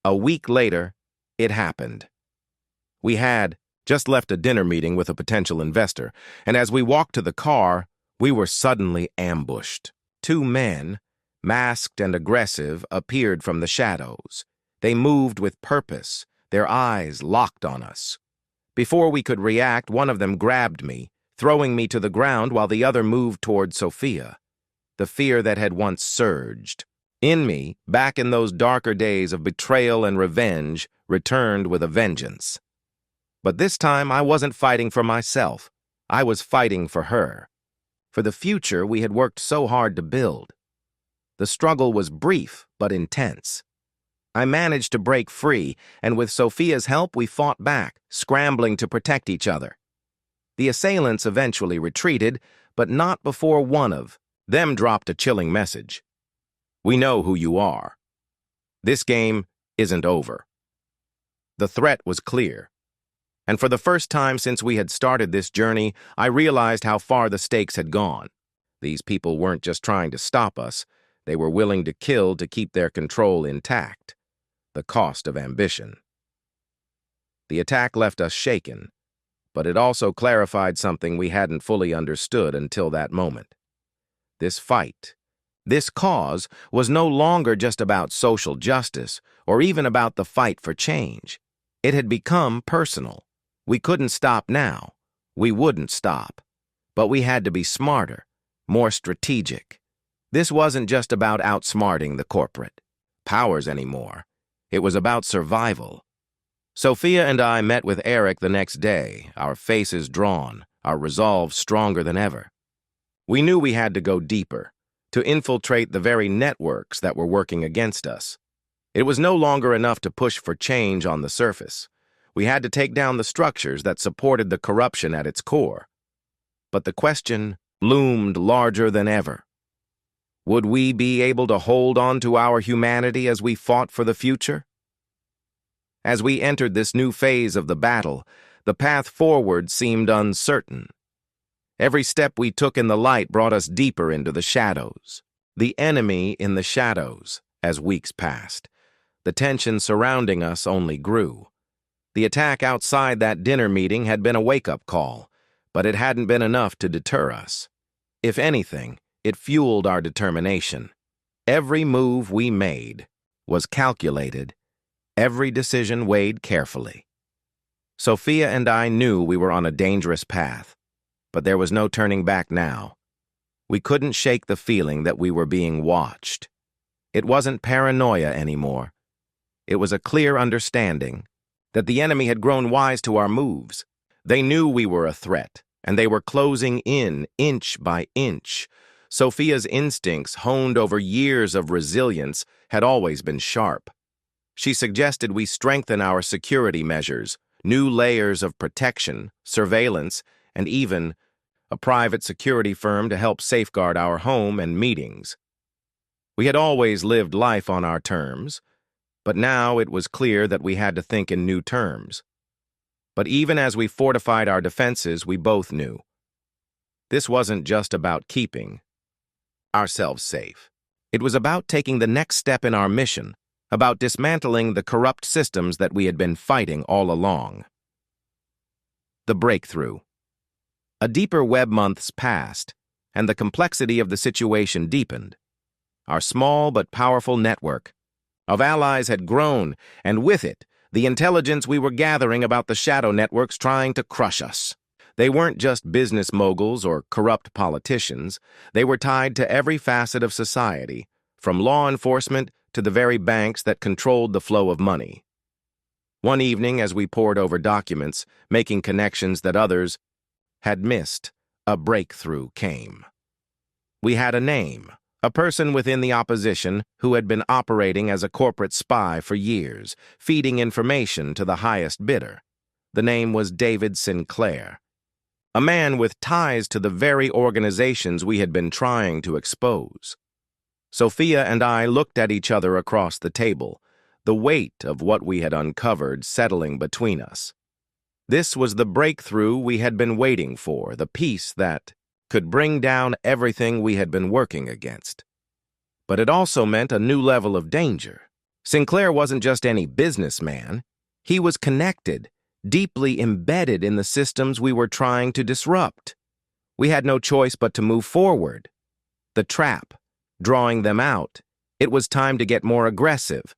A week later, it happened. We had just left a dinner meeting with a potential investor, and as we walked to the car, we were suddenly ambushed. Two men, masked and aggressive, appeared from the shadows. They moved with purpose, their eyes locked on us. Before we could react, one of them grabbed me, throwing me to the ground while the other moved toward Sophia. The fear that had once surged in me, back in those darker days of betrayal and revenge, returned with a vengeance. But this time I wasn't fighting for myself. I was fighting for her. For the future we had worked so hard to build. The struggle was brief but intense. I managed to break free, and with Sophia's help we fought back, scrambling to protect each other. The assailants eventually retreated, but not before one of them dropped a chilling message. "We know who you are. This game isn't over." The threat was clear. And for the first time since we had started this journey, I realized how far the stakes had gone. These people weren't just trying to stop us. They were willing to kill to keep their control intact. The cost of ambition. The attack left us shaken, but it also clarified something we hadn't fully understood until that moment. This fight, this cause, was no longer just about social justice or even about the fight for change. It had become personal. We couldn't stop now. We wouldn't stop. But we had to be smarter, more strategic. This wasn't just about outsmarting the corporate powers anymore. It was about survival. Sophia and I met with Eric the next day, our faces drawn, our resolve stronger than ever. We knew we had to go deeper, to infiltrate the very networks that were working against us. It was no longer enough to push for change on the surface. We had to take down the structures that supported the corruption at its core. But the question loomed larger than ever. Would we be able to hold on to our humanity as we fought for the future? As we entered this new phase of the battle, the path forward seemed uncertain. Every step we took in the light brought us deeper into the shadows. The enemy in the shadows, as weeks passed. The tension surrounding us only grew. The attack outside that dinner meeting had been a wake-up call, but it hadn't been enough to deter us. If anything, it fueled our determination. Every move we made was calculated, every decision weighed carefully. Sophia and I knew we were on a dangerous path, but there was no turning back now. We couldn't shake the feeling that we were being watched. It wasn't paranoia anymore. It was a clear understanding that the enemy had grown wise to our moves. They knew we were a threat, and they were closing in inch by inch. Sophia's instincts, honed over years of resilience, had always been sharp. She suggested we strengthen our security measures, new layers of protection, surveillance, and even a private security firm to help safeguard our home and meetings. We had always lived life on our terms, but now it was clear that we had to think in new terms. But even as we fortified our defenses, we both knew this wasn't just about keeping ourselves safe. It was about taking the next step in our mission, about dismantling the corrupt systems that we had been fighting all along. The breakthrough. A deeper web months passed, and the complexity of the situation deepened. Our small but powerful network of allies had grown, and with it, the intelligence we were gathering about the shadow networks trying to crush us. They weren't just business moguls or corrupt politicians. They were tied to every facet of society, from law enforcement to the very banks that controlled the flow of money. One evening, as we pored over documents, making connections that others had missed, a breakthrough came. We had a name, a person within the opposition who had been operating as a corporate spy for years, feeding information to the highest bidder. The name was David Sinclair, a man with ties to the very organizations we had been trying to expose. Sophia and I looked at each other across the table, the weight of what we had uncovered settling between us. This was the breakthrough we had been waiting for, the piece that could bring down everything we had been working against. But it also meant a new level of danger. Sinclair wasn't just any businessman. He was connected, deeply embedded in the systems we were trying to disrupt. We had no choice but to move forward. The trap, drawing them out, it was time to get more aggressive.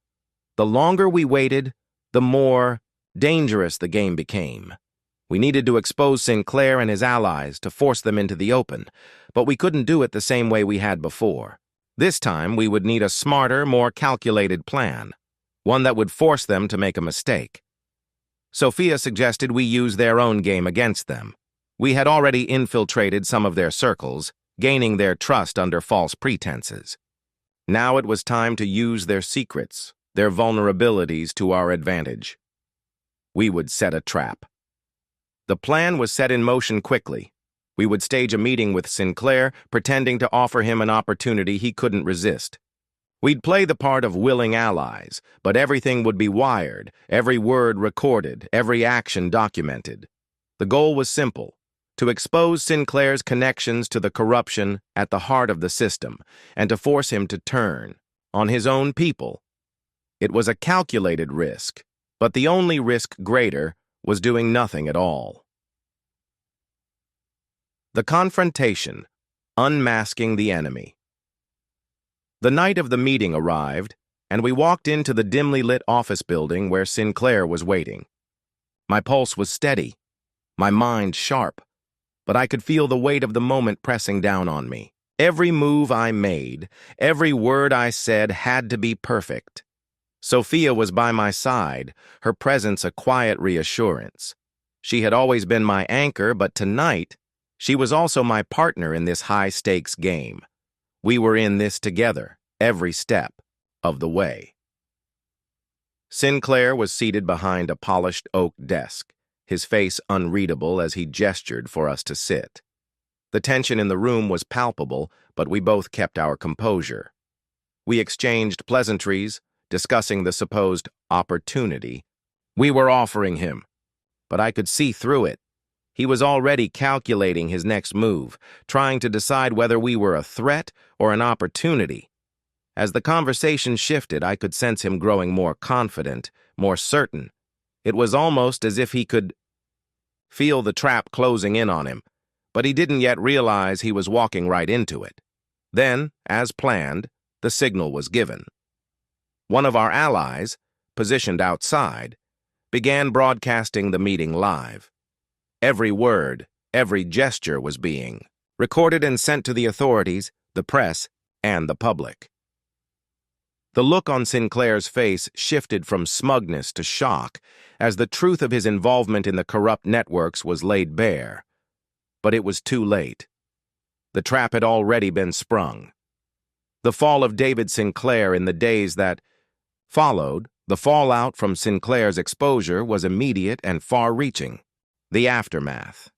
The longer we waited, the more dangerous the game became. We needed to expose Sinclair and his allies to force them into the open, but we couldn't do it the same way we had before. This time, we would need a smarter, more calculated plan, one that would force them to make a mistake. Sophia suggested we use their own game against them. We had already infiltrated some of their circles, gaining their trust under false pretenses. Now it was time to use their secrets, their vulnerabilities to our advantage. We would set a trap. The plan was set in motion quickly. We would stage a meeting with Sinclair, pretending to offer him an opportunity he couldn't resist. We'd play the part of willing allies, but everything would be wired, every word recorded, every action documented. The goal was simple: to expose Sinclair's connections to the corruption at the heart of the system, and to force him to turn on his own people. It was a calculated risk, but the only risk greater was doing nothing at all. The confrontation, unmasking the enemy. The night of the meeting arrived, and we walked into the dimly lit office building where Sinclair was waiting. My pulse was steady, my mind sharp, but I could feel the weight of the moment pressing down on me. Every move I made, every word I said had to be perfect. Sophia was by my side, her presence a quiet reassurance. She had always been my anchor, but tonight, she was also my partner in this high-stakes game. We were in this together, every step of the way. Sinclair was seated behind a polished oak desk, his face unreadable as he gestured for us to sit. The tension in the room was palpable, but we both kept our composure. We exchanged pleasantries, discussing the supposed opportunity we were offering him. But I could see through it. He was already calculating his next move, trying to decide whether we were a threat or an opportunity. As the conversation shifted, I could sense him growing more confident, more certain. It was almost as if he could feel the trap closing in on him, but he didn't yet realize he was walking right into it. Then, as planned, the signal was given. One of our allies, positioned outside, began broadcasting the meeting live. Every word, every gesture was being recorded and sent to the authorities, the press, and the public. The look on Sinclair's face shifted from smugness to shock as the truth of his involvement in the corrupt networks was laid bare. But it was too late. The trap had already been sprung. The fall of David Sinclair in the days that followed, the fallout from Sinclair's exposure was immediate and far-reaching. The aftermath,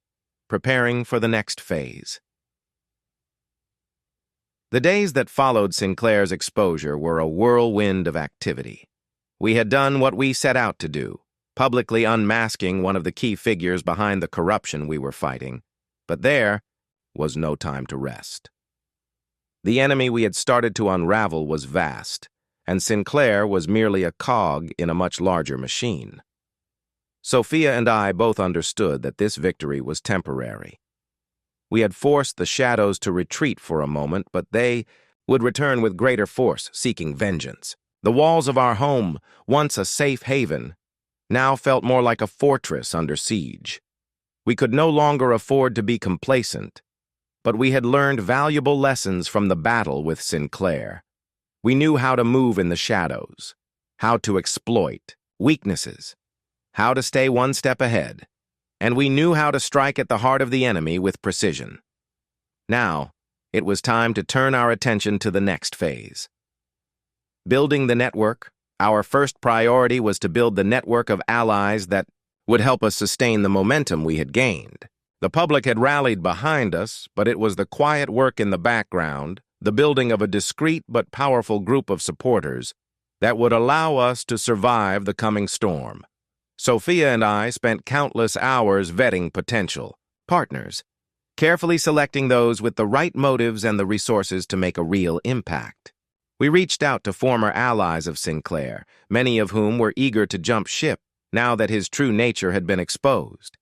preparing for the next phase. The days that followed Sinclair's exposure were a whirlwind of activity. We had done what we set out to do, publicly unmasking one of the key figures behind the corruption we were fighting. But there was no time to rest. The enemy we had started to unravel was vast, and Sinclair was merely a cog in a much larger machine. Sophia and I both understood that this victory was temporary. We had forced the shadows to retreat for a moment, but they would return with greater force, seeking vengeance. The walls of our home, once a safe haven, now felt more like a fortress under siege. We could no longer afford to be complacent, but we had learned valuable lessons from the battle with Sinclair. We knew how to move in the shadows, how to exploit weaknesses, how to stay one step ahead, and we knew how to strike at the heart of the enemy with precision. Now, it was time to turn our attention to the next phase. Building the network, our first priority was to build the network of allies that would help us sustain the momentum we had gained. The public had rallied behind us, but it was the quiet work in the background, the building of a discreet but powerful group of supporters, that would allow us to survive the coming storm. Sophia and I spent countless hours vetting potential partners, carefully selecting those with the right motives and the resources to make a real impact. We reached out to former allies of Sinclair, many of whom were eager to jump ship now that his true nature had been exposed.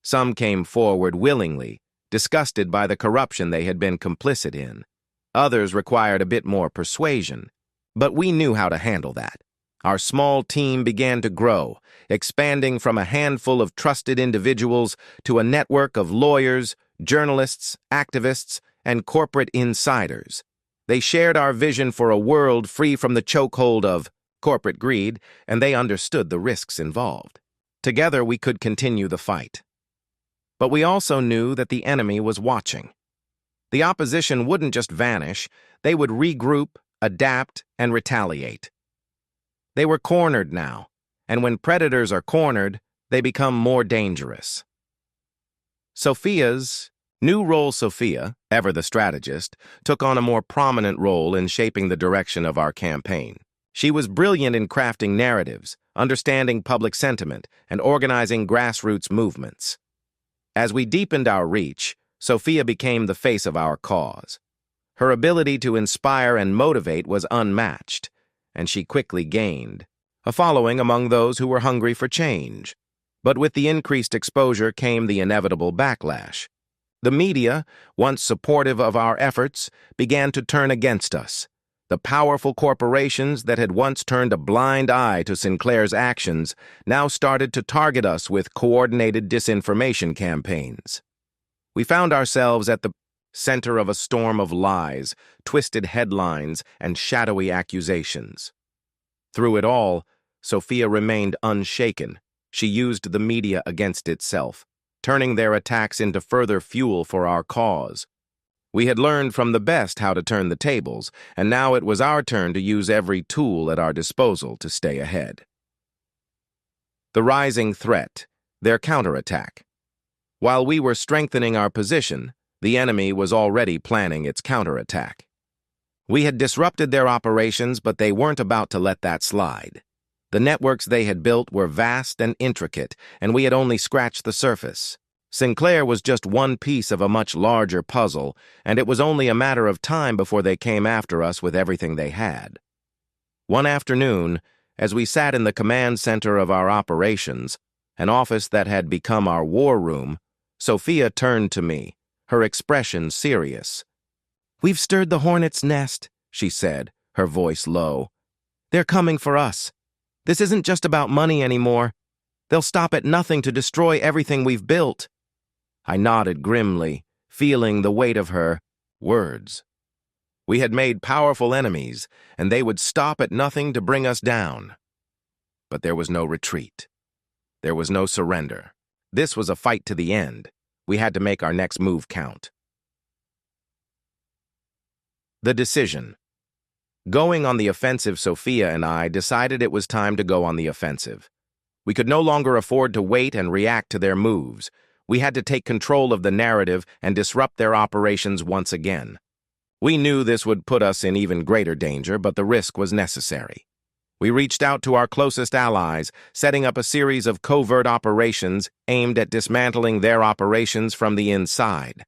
Some came forward willingly, disgusted by the corruption they had been complicit in. Others required a bit more persuasion, but we knew how to handle that. Our small team began to grow, expanding from a handful of trusted individuals to a network of lawyers, journalists, activists, and corporate insiders. They shared our vision for a world free from the chokehold of corporate greed, and they understood the risks involved. Together, we could continue the fight. But we also knew that the enemy was watching. The opposition wouldn't just vanish, they would regroup, adapt, and retaliate. They were cornered now, and when predators are cornered, they become more dangerous. Sophia's new role, Sophia, ever the strategist, took on a more prominent role in shaping the direction of our campaign. She was brilliant in crafting narratives, understanding public sentiment, and organizing grassroots movements. As we deepened our reach, Sophia became the face of our cause. Her ability to inspire and motivate was unmatched, and she quickly gained a following among those who were hungry for change. But with the increased exposure came the inevitable backlash. The media, once supportive of our efforts, began to turn against us. The powerful corporations that had once turned a blind eye to Sinclair's actions now started to target us with coordinated disinformation campaigns. We found ourselves at the center of a storm of lies, twisted headlines, and shadowy accusations. Through it all, Sophia remained unshaken. She used the media against itself, turning their attacks into further fuel for our cause. We had learned from the best how to turn the tables, and now it was our turn to use every tool at our disposal to stay ahead. The rising threat, their counterattack. While we were strengthening our position, the enemy was already planning its counterattack. We had disrupted their operations, but they weren't about to let that slide. The networks they had built were vast and intricate, and we had only scratched the surface. Sinclair was just one piece of a much larger puzzle, and it was only a matter of time before they came after us with everything they had. One afternoon, as we sat in the command center of our operations, an office that had become our war room, Sophia turned to me, her expression serious. "We've stirred the hornet's nest," she said, her voice low. "They're coming for us. This isn't just about money anymore. They'll stop at nothing to destroy everything we've built." I nodded grimly, feeling the weight of her words. We had made powerful enemies, and they would stop at nothing to bring us down. But there was no retreat. There was no surrender. This was a fight to the end. We had to make our next move count. The decision. Going on the offensive, Sophia and I decided it was time to go on the offensive. We could no longer afford to wait and react to their moves. We had to take control of the narrative and disrupt their operations once again. We knew this would put us in even greater danger, but the risk was necessary. We reached out to our closest allies, setting up a series of covert operations aimed at dismantling their operations from the inside.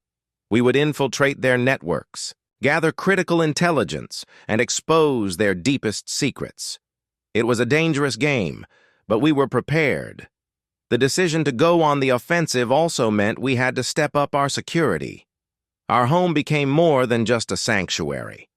We would infiltrate their networks, gather critical intelligence, and expose their deepest secrets. It was a dangerous game, but we were prepared. The decision to go on the offensive also meant we had to step up our security. Our home became more than just a sanctuary.